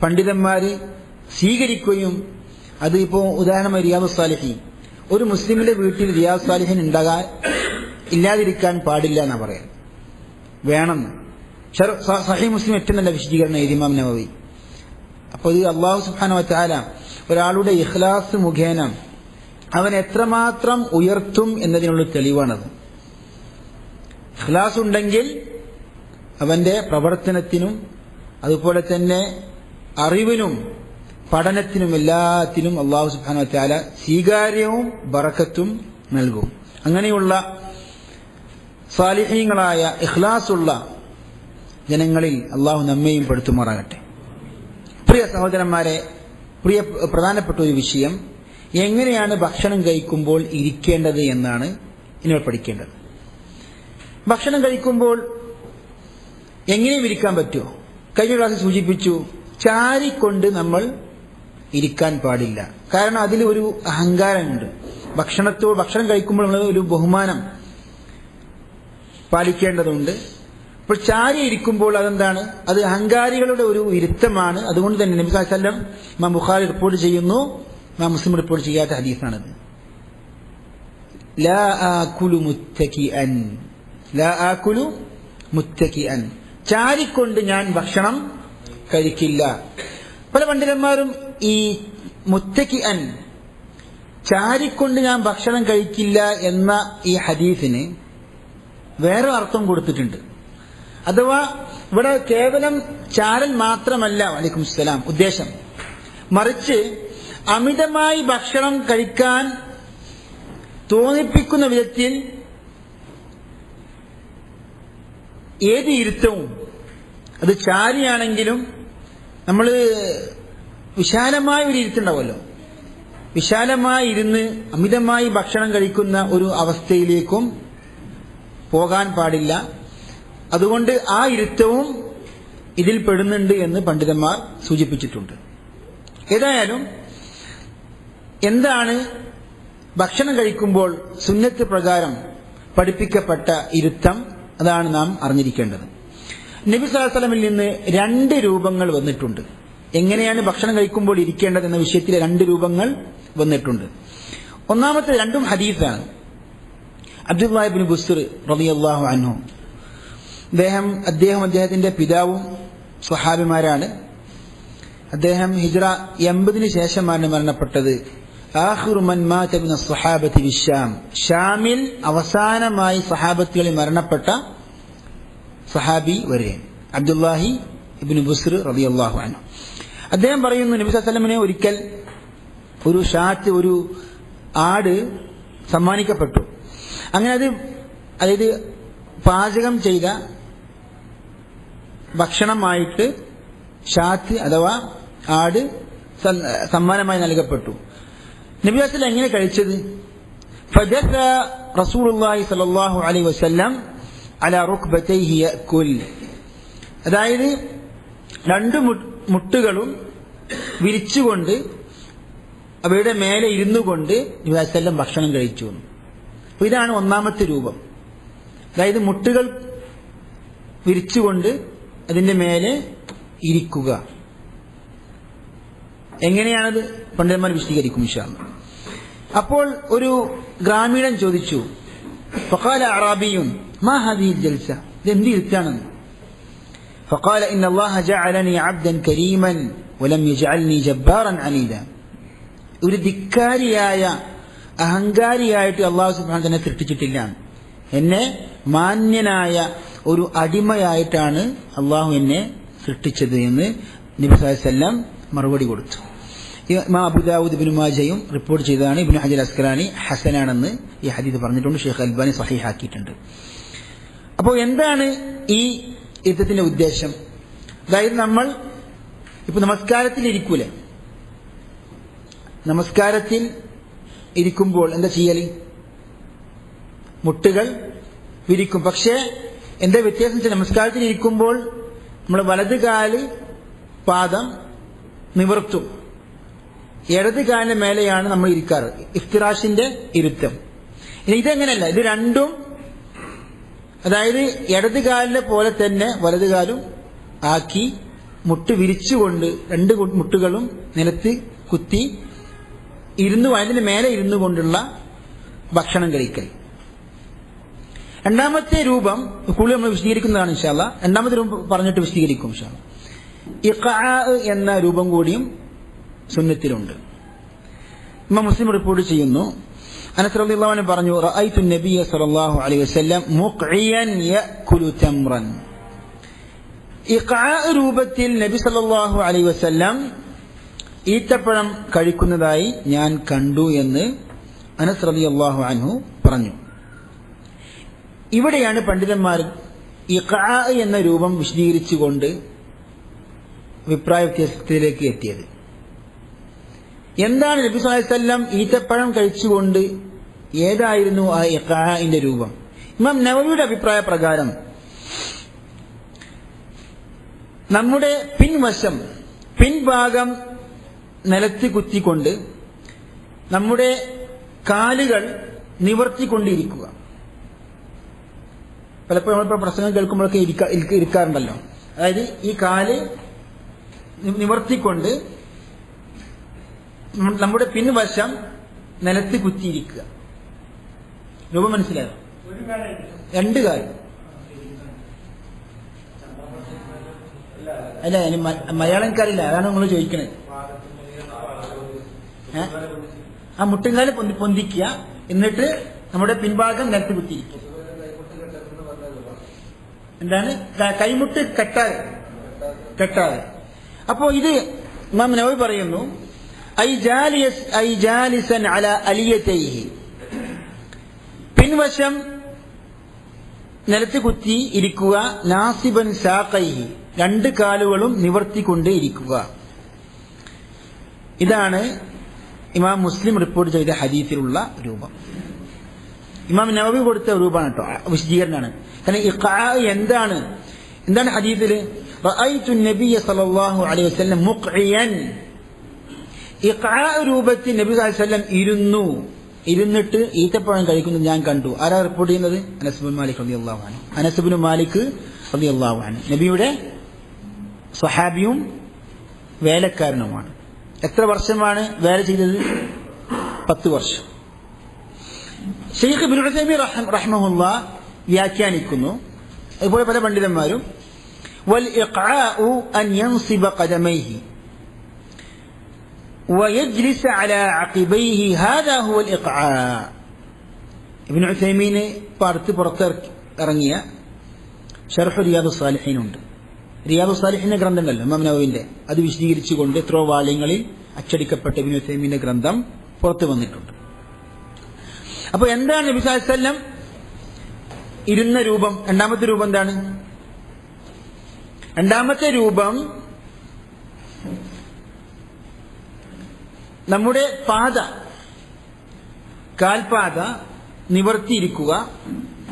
പണ്ഡിതന്മാര് സ്വീകരിക്കുകയും അത് ഇപ്പോൾ ഉദാഹരണമായി റിയാദുസ് സാലിഹീൻ, ഒരു മുസ്ലിമിന്റെ വീട്ടിൽ റിയാദുസ് സാലിഹീൻ ഇല്ലാതിരിക്കാൻ പാടില്ല എന്നാ പറയാം, വേണമെന്ന്. സഹീഹ് മുസ്ലിം ഏറ്റവും നല്ല വിശദീകരണം എഴുതി ഇമാം നവവി. അപ്പോൾ ഇത് അല്ലാഹു സുബ്ഹാനഹു വ തആല ഒരാളുടെ ഇഖ്ലാസ് മുഖേന അവൻ എത്രമാത്രം ഉയർത്തും എന്നതിനുള്ള തെളിവാണത്. ഇഖ്ലാസ് ഉണ്ടെങ്കിൽ അവന്റെ പ്രവർത്തനത്തിനും അതുപോലെ തന്നെ അറിവിനും പഠനത്തിനും എല്ലാത്തിനും അല്ലാഹു സുബ്ഹാനഹു വ തആല സ്വീകാര്യവും ബറക്കത്തും നൽകും. അങ്ങനെയുള്ള സാലിഹീങ്ങളായ ഇഖ്ലാസുള്ള ജനങ്ങളിൽ അല്ലാഹു നമ്മെയും പെടുത്തുമാറാകട്ടെ. പ്രിയ സഹോദരന്മാരെ, പ്രധാനപ്പെട്ട ഒരു വിഷയം, എങ്ങനെയാണ് ഭക്ഷണം കഴിക്കുമ്പോൾ ഇരിക്കേണ്ടത് എന്നാണ് ഇനി പഠിക്കേണ്ടത്. ഭക്ഷണം കഴിക്കുമ്പോൾ എങ്ങനെയും ഇരിക്കാൻ പറ്റുമോ? കഴിഞ്ഞ ക്ലാസ്സിൽ സൂചിപ്പിച്ചു, ചാരിക്കൊണ്ട് നമ്മൾ ഇരിക്കാൻ പാടില്ല. കാരണം അതിൽ ഒരു അഹങ്കാരമുണ്ട്. ഭക്ഷണം കഴിക്കുമ്പോൾ നമ്മൾ ഒരു ബഹുമാനം പാലിക്കേണ്ടതുണ്ട്. അപ്പോൾ ചാരി ഇരിക്കുമ്പോൾ അതെന്താണ്? അത് അഹങ്കാരികളുടെ ഒരു ഇരുത്തമാണ്. അതുകൊണ്ട് തന്നെ നബി സല്ലല്ലാഹു അലൈഹി വസല്ലം ഇമാം ബുഖാരി റിപ്പോർട്ട് ചെയ്യുന്നു, ഇമാം മുസ്ലിം റിപ്പോർട്ട് ചെയ്യാത്ത ഹദീസാണത്. ലാ ആകുലു മുത്തകിഅൻ, ചാരിക്കൊണ്ട് ഞാൻ ഭക്ഷണം കഴിക്കില്ല. പല പണ്ഡിതന്മാരും ഈ മുത്തകിഅൻ, ചാരിക്കൊണ്ട് ഞാൻ ഭക്ഷണം കഴിക്കില്ല എന്ന ഈ ഹദീസിന് വേറെ അർത്ഥം കൊടുത്തിട്ടുണ്ട്. അഥവാ ഇവിടെ കേവലം ചാരൽ മാത്രമല്ല വലൈക്കും സലാം ഉദ്ദേശം, മറിച്ച് അമിതമായി ഭക്ഷണം കഴിക്കാൻ തോന്നിപ്പിക്കുന്ന വിധത്തിൽ ഏത് ഇരുത്തവും, അത് ചാരിയാണെങ്കിലും നമ്മൾ വിശാലമായ ഒരു ഇരുത്തുണ്ടാവുമല്ലോ, വിശാലമായി ഇരുന്ന് അമിതമായി ഭക്ഷണം കഴിക്കുന്ന ഒരു അവസ്ഥയിലേക്കും പോകാൻ പാടില്ല. അതുകൊണ്ട് ആ ഇരുത്തവും ഇതിൽ പെടുന്നുണ്ട് എന്ന് പണ്ഡിതന്മാർ സൂചിപ്പിച്ചിട്ടുണ്ട്. ഏതായാലും എന്താണ് ഭക്ഷണം കഴിക്കുമ്പോൾ സുന്നത്ത് പ്രകാരം പഠിപ്പിക്കപ്പെട്ട ഇരുത്തം, അതാണ് നാം അറിഞ്ഞിരിക്കേണ്ടത്. നബി സല്ലല്ലാഹു അലൈഹി വസല്ലമിൽ നിന്ന് 2 രൂപങ്ങൾ വന്നിട്ടുണ്ട്. എങ്ങനെയാണ് ഭക്ഷണം കഴിക്കുമ്പോൾ ഇരിക്കേണ്ടത് എന്ന വിഷയത്തിൽ 2 രൂപങ്ങൾ വന്നിട്ടുണ്ട്. ഒന്നാമത്തെ 2 ഹദീസാണ്. അബ്ദുല്ലാഹ് ഇബ്നു ബുസ്ർ റളിയല്ലാഹു അൻഹു, അദ്ദേഹത്തിന്റെ പിതാവും സ്വഹാബിമാരാണ്. അദ്ദേഹം ഹിജ്റ 80 ശേഷമാണ് മരണപ്പെട്ടത്. ആഖിറു മൻ മാത മിന സ്വഹാബത്തി ബിശ്ശാം, ഷാമിൽ അവസാനമായി സ്വഹാബത്തുകളിൽ മരണപ്പെട്ട സ്വഹാബി വരെ അബ്ദുല്ലാഹി ഇബ്നു ബുസ്ർ റളിയല്ലാഹു അൻഹു. അദ്ദേഹം പറയുന്നു, നബി സല്ലല്ലാഹു അലൈഹി വസല്ലമയെ ഒരിക്കൽ ഒരു ഷാത്ത്, ഒരു ആട് സമ്മാനിക്കപ്പെട്ടു. അങ്ങനെ അതായത് പാചകം ചെയ്ത ഭക്ഷണമായിട്ട് ഷാത്ത് അഥവാ ആട് സമ്മാനമായി നൽകപ്പെട്ടു. നബി സല്ലല്ലാഹു അലൈഹി വസല്ലം എങ്ങനെ കഴിച്ചത്? ഫജഅല റസൂലുള്ളാഹി സ്വല്ലല്ലാഹു അലൈഹി വസല്ലം അലാ റുക്ബതൈഹി യഅകുൽ, അതായത് 2 മുട്ടുകളും വിരിച്ചുകൊണ്ട് അവയുടെ മേലെ ഇരുന്നു കൊണ്ട് നബി സല്ലല്ലാഹു അലൈഹി വസല്ലം ഭക്ഷണം കഴിച്ചു. അപ്പോൾ ഇതാണ് ഒന്നാമത്തെ രൂപം. അതായത് മുട്ടുകൾ വിരിച്ചുകൊണ്ട് അതിന്റെ മേലെ ഇരിക്കുക. എങ്ങനെയാണത് പണ്ഡിതന്മാർ വിശദീകരിക്കും ഇൻഷാ അല്ലാഹ്. അപ്പോൾ ഒരു ഗ്രാമീണൻ ചോദിച്ചു, ഫഖാല അറാബിയുൻ മാ ഹാദിഹിൽ ജൽസ, ഇതെന്ത് ഇരുത്താണെന്ന്. ഫഖാല ഇന്നല്ലാഹ ജഅലനി അബ്ദൻ കരീമൻ വലം യജഅൽനി ജബ്ബാറൻ അനീദ, ഒരു ധിക്കാരിയായ അഹങ്കാരിയായിട്ട് അല്ലാഹു സുബ്ഹാനഹു തന്നെ സൃഷ്ടിച്ചിട്ടില്ല, എന്നെ മാന്യനായ ഒരു അടിമയായിട്ടാണ് അള്ളാഹു എന്നെ സൃഷ്ടിച്ചത് എന്ന് നബി സല്ലല്ലാഹു അലൈഹി വസല്ലം മറുപടി കൊടുത്തു. ഇമാം അബൂ ദാവൂദ് ഇബ്നു മാജയും റിപ്പോർട്ട് ചെയ്തതാണ്. ഇബ്നു ഹജർ അസ്കലാനി ഹസനാണെന്ന് ഈ ഹദീസ് പറഞ്ഞിട്ടുണ്ട്. ഷെയ്ഖ് അൽബാനി സ്വഹീഹാക്കിയിട്ടുണ്ട്. അപ്പോൾ എന്താണ് ഈ യുദ്ധത്തിന്റെ ഉദ്ദേശം? അതായത് നമ്മൾ ഇപ്പൊ നമസ്കാരത്തിൽ ഇരിക്കൂലേ, നമസ്കാരത്തിൽ ഇരിക്കുമ്പോൾ എന്താ ചെയ്യല്? മുട്ടുകൾ വിരിക്കും. പക്ഷേ എന്താ വ്യത്യാസം വെച്ചാൽ നമസ്കാരത്തിൽ ഇരിക്കുമ്പോൾ നമ്മൾ വലത് കാല് പാദം നിവർത്തും, ഇടത് കാലിന്റെ മേലെയാണ് നമ്മൾ ഇരിക്കാറ്, ഇഫ്തിറാഷിന്റെ ഇരുത്തം. ഇതെങ്ങനെയല്ല, ഇത് രണ്ടും അതായത് ഇടത് കാലിനെ പോലെ തന്നെ വലത് കാലും ആക്കി മുട്ട് വിരിച്ചുകൊണ്ട് രണ്ട് മുട്ടുകളും നിലത്ത് കുത്തി അതിന് മേലെ ഇരുന്നു കൊണ്ടുള്ള ഭക്ഷണം കഴിക്കൽ. രണ്ടാമത്തെ രൂപം കൂടുതൽ നമ്മൾ വിശദീകരിക്കുന്നതാണ് ഇൻഷാ അല്ലാഹ്. രണ്ടാമത്തെ രൂപം പറഞ്ഞിട്ട് വിശദീകരിക്കും ഇൻഷാ അല്ലാഹ്. ഇഖ്ആ എന്ന രൂപം കൂടിയും സുന്നത്തിലുണ്ട്. ഇമാം മുസ്ലിം റിപ്പോർട്ട് ചെയ്യുന്നു, അനസ് റളിയല്ലാഹു അൻഹു പറഞ്ഞു, റഅയ്തു നബിയ സ്വല്ലല്ലാഹു അലൈഹി വസല്ലം മുഖ്ഇയൻ യഅകുലു തംറൻ. ഇഖ്ആ രൂപത്തിൽ നബി സല്ലല്ലാഹു അലൈഹി വസല്ലം ഈത്തപ്പഴം കഴിക്കുന്നതായി ഞാൻ കണ്ടു എന്ന് അനസ് റളിയല്ലാഹു അൻഹു പറഞ്ഞു. ഇവിടെയാണ് പണ്ഡിതന്മാർ ഇഖ്ആ എന്ന രൂപം വിശദീകരിച്ചുകൊണ്ട് അഭിപ്രായ വ്യത്യാസത്തിലേക്ക് എത്തിയത്. എന്താണ് നബി സല്ലല്ലാഹു അലൈഹി വസല്ലം ഈത്തപ്പഴം കഴിച്ചുകൊണ്ട് ഏതായിരുന്നു ആ ഇഖ്ആഇന്റെ രൂപം? ഇമാം നവവിയുടെ അഭിപ്രായ പ്രകാരം നമ്മുടെ പിൻവശം പിൻഭാഗം നിലത്ത് കുത്തിക്കൊണ്ട് നമ്മുടെ കാലുകൾ നിവർത്തിക്കൊണ്ടിരിക്കുക. പലപ്പോഴും നമ്മളിപ്പോൾ പ്രസംഗം കേൾക്കുമ്പോഴൊക്കെ ഇരിക്കാറുണ്ടല്ലോ. അതായത് ഈ കാല് നിവർത്തിക്കൊണ്ട് നമ്മുടെ പിൻവശം നിലത്ത് കുത്തിയിരിക്കുക. രൂപം മനസ്സിലായോ? രണ്ട് കാല് അല്ല, മലയാളംകാരില്ല, അതാണ് നിങ്ങൾ ചോദിക്കണത്. ആ മുട്ടുംകാല് പൊന്തിക്കുക, എന്നിട്ട് നമ്മുടെ പിൻഭാഗം നിലത്ത് കുത്തിയിരിക്കുക. എന്താണ്? കൈമുട്ട് കെട്ടാതെ. അപ്പോ ഇത് ഇമാം നവവി പറയുന്നു, ഐ ജാലിസൻ അലാ അലിയതൈഹി, പിൻവശം നിലത്ത് കുത്തി ഇരിക്കുക, നാസിബൻ സാഖൈഹി, രണ്ട് കാലുകളും നിവർത്തിക്കൊണ്ട് ഇരിക്കുക. ഇതാണ് ഇമാം മുസ്ലിം റിപ്പോർട്ട് ചെയ്ത ഹദീസിലുള്ള രൂപം. ഇമാം നവവി കൊടുത്ത രൂപമാണ് കേട്ടോ, വിശദീകരണമാണ്. കാരണം ഇഖ്ആ എന്താണ് ഹദീസിൽ? റഅയ്തു നബിയ സല്ലല്ലാഹു അലൈഹി വസല്ലം മുഖ്ഇയൻ. ഇഖ്ആ രൂപത്തിൽ നബി സല്ലല്ലാഹു അലൈഹി വസല്ലം ഇരുന്നിട്ട് ഈത്തപ്പഴം കഴിക്കുന്നത് ഞാൻ കണ്ടു. ആരാ റിപ്പോർട്ട് ചെയ്യുന്നത്? അനസ് ഇബ്നു മാലിക് റളിയല്ലാഹു അൻഹു. അനസ് ഇബ്നു മാലിക് റളിയല്ലാഹു അൻഹു നബിയുടെ സ്വഹാബിയും വേലക്കാരനുമാണ്. എത്ര വർഷമാണ് വേല ചെയ്തത്? 10 വർഷം. ശൈഖ് ഇബ്നു ഉസൈമീൻ റഹിമഹുല്ലാഹ് വ്യാഖ്യാനിക്കുന്നു, അതുപോലെ പല പണ്ഡിതന്മാരും, വൽ ഇഖ്ആഉ അൻ യൻസിബ ഖദമൈഹി വയജ്ലിസ അലാ അഖിബൈഹി ഹാദാ ഹുവൽ ഇഖ്ആ. ഇബ്നു ഉസൈമീൻ പുറത്തിറങ്ങിയ ശർഹ് റിയാദുസ് സാലിഹീൻ ഉണ്ട്. റിയാദുസ് സാലിഹീൻ ഗ്രന്ഥമല്ലോ ഇമാം നവവിന്റെ, അത് വിശദീകരിച്ചുകൊണ്ട് എത്രയോ വാല്യങ്ങളിൽ അച്ചടിക്കപ്പെട്ട ഇബ്നു ഉസൈമീന്റെ ഗ്രന്ഥം പുറത്തു വന്നിട്ടുണ്ട്. അപ്പൊ എന്താണ് നബി സല്ലല്ലാഹു അലൈഹി വസല്ലം ഇരുന്ന രൂപം? രണ്ടാമത്തെ രൂപം എന്താണ്? രണ്ടാമത്തെ രൂപം നമ്മുടെ കാൽപാത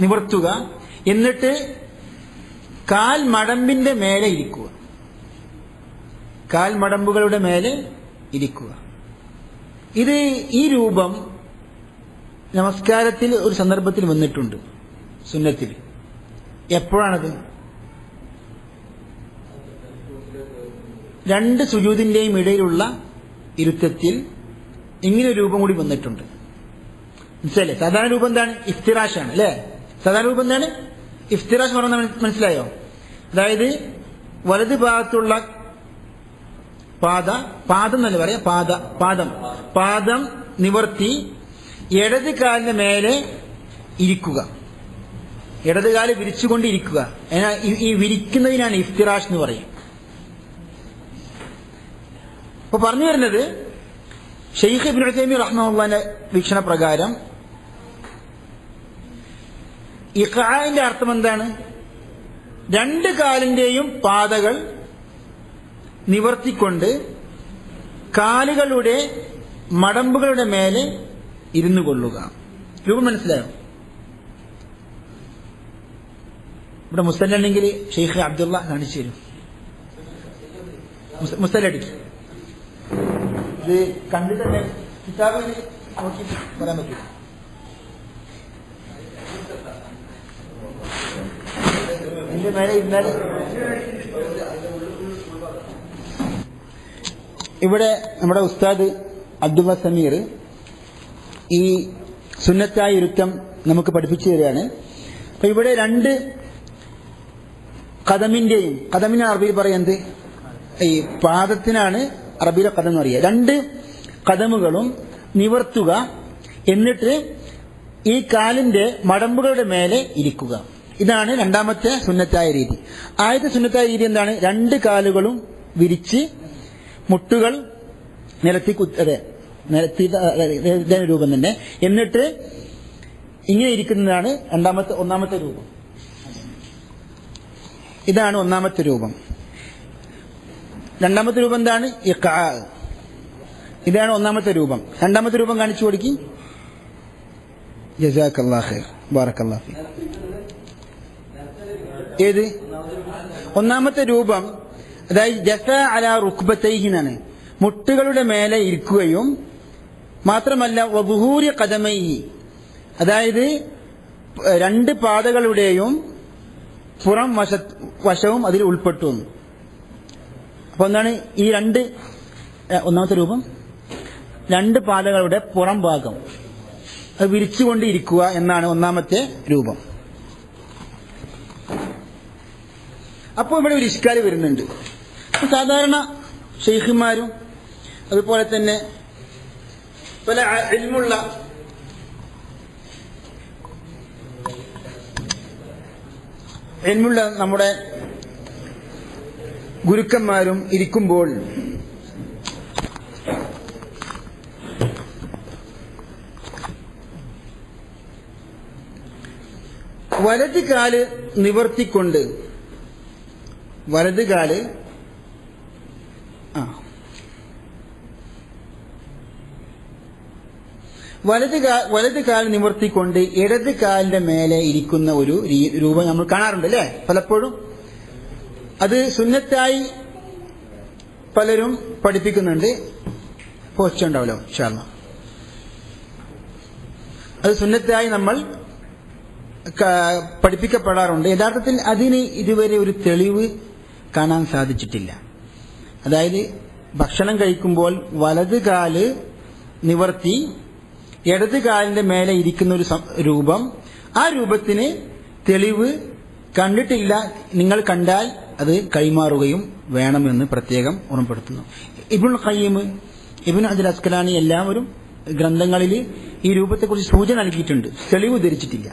നിവർത്തുക, എന്നിട്ട് കാൽ മടമ്പിന്റെ മേലെ ഇരിക്കുക, കാൽ മടമ്പുകളുടെ മേലെ ഇരിക്കുക. ഈ രൂപം നമസ്കാരത്തിൽ ഒരു സന്ദർഭത്തിൽ വന്നിട്ടുണ്ട് സുന്നത്തിൽ. എപ്പോഴാണത്? രണ്ട് സുജൂദിന്റെയും ഇടയിലുള്ള ഇരുത്തത്തിൽ ഇങ്ങനെ രൂപം കൂടി വന്നിട്ടുണ്ട്. മനസ്സിലല്ലേ? സാധാരണ രൂപം എന്താണ്? ഇഫ്തിറാഷാണ് അല്ലേ? സാധാരണ രൂപം എന്താണ്? ഇഫ്തിറാഷ് പറഞ്ഞാൽ മനസ്സിലായോ? അതായത് വലത് ഭാഗത്തുള്ള പാദം എന്നല്ല പറയാ, പാദം നിവർത്തി ഇടത് കാലിന് മേലെ ഇരിക്കുക, ഇടത് കാല് വിരിച്ചുകൊണ്ടിരിക്കുക. ഈ വിരിക്കുന്നതിനാണ് ഇഫ്തിറാഷ് എന്ന് പറയും. അപ്പൊ പറഞ്ഞു വരുന്നത്, ശൈഖ് ഇബ്നു ഉസൈമീൻ റഹിമഹുല്ലാഹിന്റെ വീക്ഷണ പ്രകാരം ഇഖ്ആഇന്റെ അർത്ഥം എന്താണ്? രണ്ട് കാലിന്റെയും പാദകൾ നിവർത്തിക്കൊണ്ട് കാലുകളുടെ മടമ്പുകളുടെ മേലെ ഇരുന്നു കൊള്ളുക. രൂപം മനസ്സിലായോ? ഇവിടെ മുസ്തല്ലണ്ടെങ്കിൽ ഷെയ്ഖ് അബ്ദുള്ള കാണിച്ചു തരും. മുസ്തല്ലടിക്ക് ഇത് കണ്ടിട്ട് തന്നെ കിതാബിൽ നോക്കി പറയാൻ പറ്റും. അതിന്റെ മേലെ ഇരുന്നാൽ ഇവിടെ നമ്മുടെ ഉസ്താദ് അബ്ദുള്ള സമീർ ഈ സുന്നത്തായ ഇരുത്തം നമുക്ക് പഠിപ്പിച്ചു തരികയാണ്. അപ്പൊ ഇവിടെ രണ്ട് കദമിന്റെയും, കദമിന് അറബിയിൽ പറയുന്നത് ഈ പാദത്തിനാണ് അറബിയിലെ കദം എന്ന് പറയുക. രണ്ട് കദമുകളും നിവർത്തുക, എന്നിട്ട് ഈ കാലിന്റെ മടമ്പുകളുടെ മേലെ ഇരിക്കുക. ഇതാണ് രണ്ടാമത്തെ സുന്നത്തായ രീതി. ആദ്യത്തെ സുന്നത്തായ രീതി എന്താണ്? രണ്ട് കാലുകളും വിരിച്ച് മുട്ടുകൾ നിലത്തി നിലത്തി രൂപം തന്നെ, എന്നിട്ട് ഇങ്ങനെ ഇരിക്കുന്നതാണ് ഒന്നാമത്തെ രൂപം. ഇതാണ് ഒന്നാമത്തെ രൂപം. രണ്ടാമത്തെ രൂപം എന്താണ്? ഇഖ്ആ. ഇതാണ് ഒന്നാമത്തെ രൂപം. രണ്ടാമത്തെ രൂപം കാണിച്ചു കൊടുക്കി. ജസാക്കല്ലാഹു ഖൈർ, ബാറക്കല്ലാഹു ഫീക്. ഏത് ഒന്നാമത്തെ രൂപം? അതായത് ജസ അലാ റുക്ബതൈഹി എന്നാണ്. മുട്ടുകളുടെ മേലെ ഇരിക്കുകയും മാത്രമല്ല വദുഹൂരി ഖദമൈഹി, അതായത് രണ്ട് പാദങ്ങളുടെയും പുറം വശവും അതിൽ ഉൾപ്പെട്ടു. അപ്പൊ എന്താണ് ഈ ഒന്നാമത്തെ രൂപം? രണ്ട് പാദങ്ങളുടെ പുറം ഭാഗം അത് വിരിച്ചുകൊണ്ട് ഇരിക്കുക എന്നാണ് ഒന്നാമത്തെ രൂപം. അപ്പോൾ ഇവിടെ ഒരു ഇഷ്കാല് വരുന്നുണ്ട്. സാധാരണ ഷെയ്ഖുമാരും അതുപോലെ തന്നെ പല ഇൽമുള്ള നമ്മുടെ ഗുരുക്കന്മാരും ഇരിക്കുമ്പോൾ വലത് കാല് നിവർത്തിക്കൊണ്ട് വലത് കാൽ നിവർത്തിക്കൊണ്ട് ഇടത് കാലിന്റെ മേലെ ഇരിക്കുന്ന ഒരു രൂപം നമ്മൾ കാണാറുണ്ട് അല്ലേ പലപ്പോഴും. അത് സുന്നത്തായി പലരും പഠിപ്പിക്കുന്നുണ്ട്. പോസ്റ്റ് ഉണ്ടാവല്ലോ ഇൻഷാ അല്ലാഹ്. അത് സുന്നത്തായി നമ്മൾ പഠിപ്പിക്കപ്പെടാറുണ്ട്. യഥാർത്ഥത്തിൽ അതിന് ഇതുവരെ ഒരു തെളിവ് കാണാൻ സാധിച്ചിട്ടില്ല. അതായത് ഭക്ഷണം കഴിക്കുമ്പോൾ വലത് കാല് നിവർത്തി ഇടത് കാലിന്റെ മേലെ ഇരിക്കുന്ന ഒരു രൂപം, ആ രൂപത്തിന് തെളിവ് കണ്ടിട്ടില്ല. നിങ്ങൾ കണ്ടാൽ അത് കൈമാറുകയും വേണമെന്ന് പ്രത്യേകം ഓർമ്മപ്പെടുത്തുന്നു. ഇബ്നുൽ ഖയ്യിം, ഇബ്നു ഹജർ അസ്കലാനി എല്ലാവരും ഗ്രന്ഥങ്ങളിൽ ഈ രൂപത്തെക്കുറിച്ച് സൂചന നൽകിയിട്ടുണ്ട്. തെളിവ് ധരിച്ചിട്ടില്ല.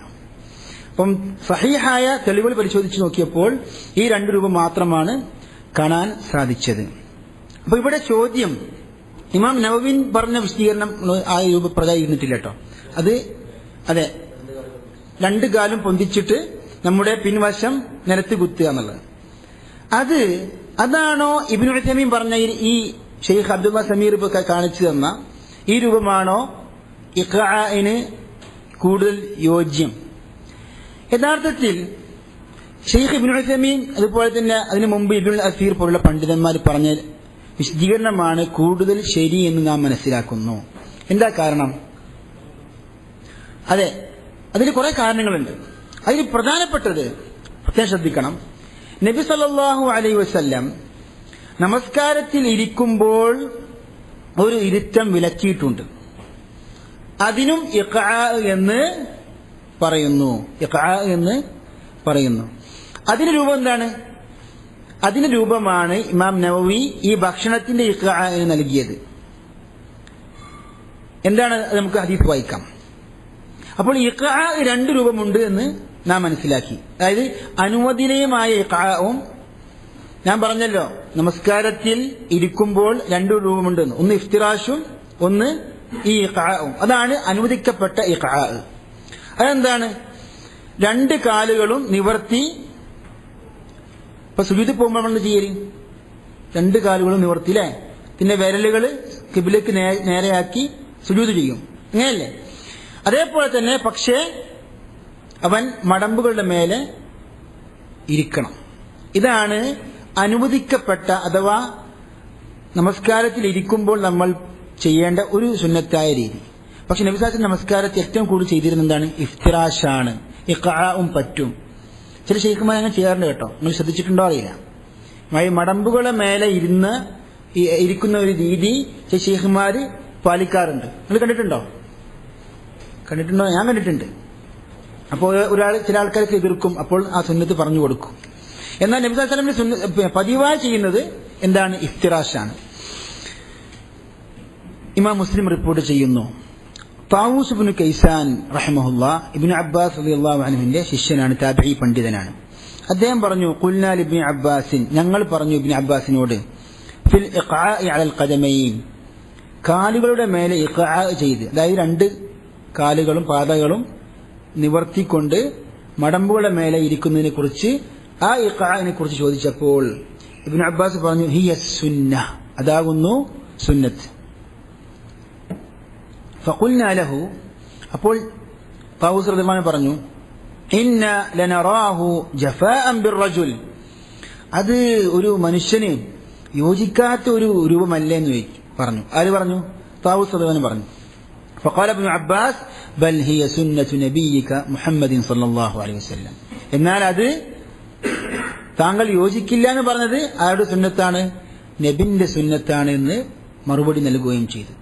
അപ്പം സഹീഹായ തെളിവുകൾ പരിശോധിച്ച് നോക്കിയപ്പോൾ ഈ രണ്ട് രൂപം മാത്രമാണ് കാണാൻ സാധിച്ചത്. അപ്പൊ ഇവിടെ ചോദ്യം, ഇമാം നവവി പറഞ്ഞ വിശദീകരണം ആ രൂപപ്രകാരം ഇരുന്നിട്ടില്ല കേട്ടോ. അതെ രണ്ട് കാലും പൊന്തിച്ചിട്ട് നമ്മുടെ പിൻവശം നിലത്ത് കുത്തുക എന്നുള്ളത്. അതാണോ ഇബ്നു ഉസൈമീൻ പറഞ്ഞ ഈ ഷെയ്ഖ് അബ്ദുള്ള സമീർ കാണിച്ചു തന്ന ഈ രൂപമാണോ ഇഖ്ആഇന് കൂടുതൽ യോജ്യം? യഥാർത്ഥത്തിൽ ഷെയ്ഖ് ഇബ്നു ഉസൈമീൻ അതുപോലെ തന്നെ അതിനു മുമ്പ് ഇബ്നുൽ അസീർ പോലുള്ള പണ്ഡിതന്മാർ പറഞ്ഞ വിശദീകരണമാണ് കൂടുതൽ ശരി എന്ന് നാം മനസ്സിലാക്കുന്നു. എന്താ കാരണം? അതിന് കുറെ കാരണങ്ങളുണ്ട്. അതിൽ പ്രധാനപ്പെട്ടത് പ്രത്യേകം ശ്രദ്ധിക്കണം. നബി സല്ലല്ലാഹു അലൈഹി വസല്ലം നമസ്കാരത്തിൽ ഇരിക്കുമ്പോൾ ഒരു ഇരുത്തം വിലക്കിയിട്ടുണ്ട്. അതിനും ഇഖ്ആ എന്ന് പറയുന്നു. അതിന് രൂപം എന്താണ്? അതിന് രൂപമാണ് ഇമാം നവവി ഈ ഭക്ഷണത്തിന്റെ ഇഖ്ആ നൽകിയത്. എന്താണ്? നമുക്ക് ഹദീസ് വായിക്കാം. അപ്പോൾ ഇഖ്ആ രണ്ട് രൂപമുണ്ട് എന്ന് നാം മനസ്സിലാക്കി. അതായത് അനുവദനീയമായ ഇഖ്ആഉം, ഞാൻ പറഞ്ഞല്ലോ നമസ്കാരത്തിൽ ഇരിക്കുമ്പോൾ രണ്ട് രൂപമുണ്ട്. ഒന്ന് ഇഫ്തിറാഷും ഒന്ന് ഈ ഇഖ്ആഉം. അതാണ് അനുവദിക്കപ്പെട്ട ഇഖ്ആ. അതെന്താണ്? രണ്ട് കാലുകളും നിവർത്തി. ഇപ്പൊ സുജൂദിൽ പോകുമ്പോൾ നമ്മൾ ചെയ്യല് രണ്ട് കാലുകളും നിവർത്തി അല്ലേ, പിന്നെ വിരലുകൾ ഖിബ്ലയ്ക്ക് നേരെയാക്കി സുജൂദ് ചെയ്യും, അങ്ങനെയല്ലേ? അതേപോലെ തന്നെ പക്ഷേ അവൻ മടമ്പുകളുടെ മേലെ ഇരിക്കണം. ഇതാണ് അനുവദിക്കപ്പെട്ട അഥവാ നമസ്കാരത്തിൽ ഇരിക്കുമ്പോൾ നമ്മൾ ചെയ്യേണ്ട ഒരു സുന്നത്തായ രീതി. പക്ഷെ നബി സല്ലല്ലാഹു അലൈഹി വസല്ലം നമസ്കാരത്തിൽ ഏറ്റവും കൂടുതൽ ചെയ്തിരുന്നത് എന്താണ്? ഇഫ്തിറാഷാണ്. ഇഖ്ആഉം പറ്റും. ചില ഷെയ്ഖുമാർ അങ്ങനെ ചെയ്യാറുണ്ട് കേട്ടോ. നിങ്ങൾ ശ്രദ്ധിച്ചിട്ടുണ്ടോ അറിയില്ല. മടമ്പുകളെ മേലെ ഇരിക്കുന്ന ഒരു രീതി ചില ഷെയ്ഖുമാർ പാലിക്കാറുണ്ട്. നിങ്ങൾ കണ്ടിട്ടുണ്ടോ? ഞാൻ കണ്ടിട്ടുണ്ട്. അപ്പോൾ ചില ആൾക്കാർക്ക് എതിർക്കും. അപ്പോൾ ആ സുന്നത്ത് പറഞ്ഞു കൊടുക്കും. എന്നാൽ നബി സല്ലല്ലാഹു അലൈഹി വസല്ലം പതിവായി ചെയ്യുന്നത് എന്താണ്? ഇഫ്തിറാഷാണ്. ഇമാം മുസ്ലിം റിപ്പോർട്ട് ചെയ്യുന്നു, താവൂസ് ഇബ്നു കൈസാൻ റഹിമഹുല്ലാഹ് ഇബ്നു അബ്ബാസ് റളിയല്ലാഹു അൻഹുവിന്റെ ശിഷ്യനാണ്, താബിഈ പണ്ഡിതനാണ്. അദ്ദേഹം പറഞ്ഞു, ഖുൽനാ ലിബ്നി അബ്ബാസിൻ, ഞങ്ങൾ പറഞ്ഞു ഇബ്നു അബ്ബാസിനോട്, ഫിൽ ഇഖാഇ അലൽ ഖദമൈൻ, കാലുകളുടെ മേലെ ഇഖാ ചെയ്ത്, അതായത് രണ്ട് കാലുകളും പാദങ്ങളും നിവർത്തിക്കൊണ്ട് മടമ്പുകളുടെ മേലെ ഇരിക്കുന്നതിനെ കുറിച്ച്, ആ ഇഖാഇനെ കുറിച്ച് ചോദിച്ചപ്പോൾ ഇബ്നു അബ്ബാസ് പറഞ്ഞു, ഹിയ സുന്നഹ്, അതാകുന്നു സുന്നത്ത്. ഫഖുൽനാ ലഹു, അപ്പോൾ താവൂസ് റളിയല്ലാഹു അൻഹു പറഞ്ഞു, ഇന്ന ലനറാഹു ജഫാഅൻ ബിർറജുൽ, അത് ഒരു മനുഷ്യന് യോജിക്കാത്ത ഒരു രൂപമല്ലേന്ന് പറഞ്ഞു. ആര് പറഞ്ഞു? താവൂസ് റളിയല്ലാഹു അൻഹു പറഞ്ഞു. فقال ابن عباس بل هي سنة نبيك محمد صلى الله عليه وسلم, എന്നാൽ അത് താങ്കൾ യോജിക്കില്ല എന്ന് പറഞ്ഞത് ആരുടെ സുന്നത്താണ്? നബിന്റെ സുന്നത്താണ് എന്ന് മറുപടി നൽകുകയും ചെയ്തു.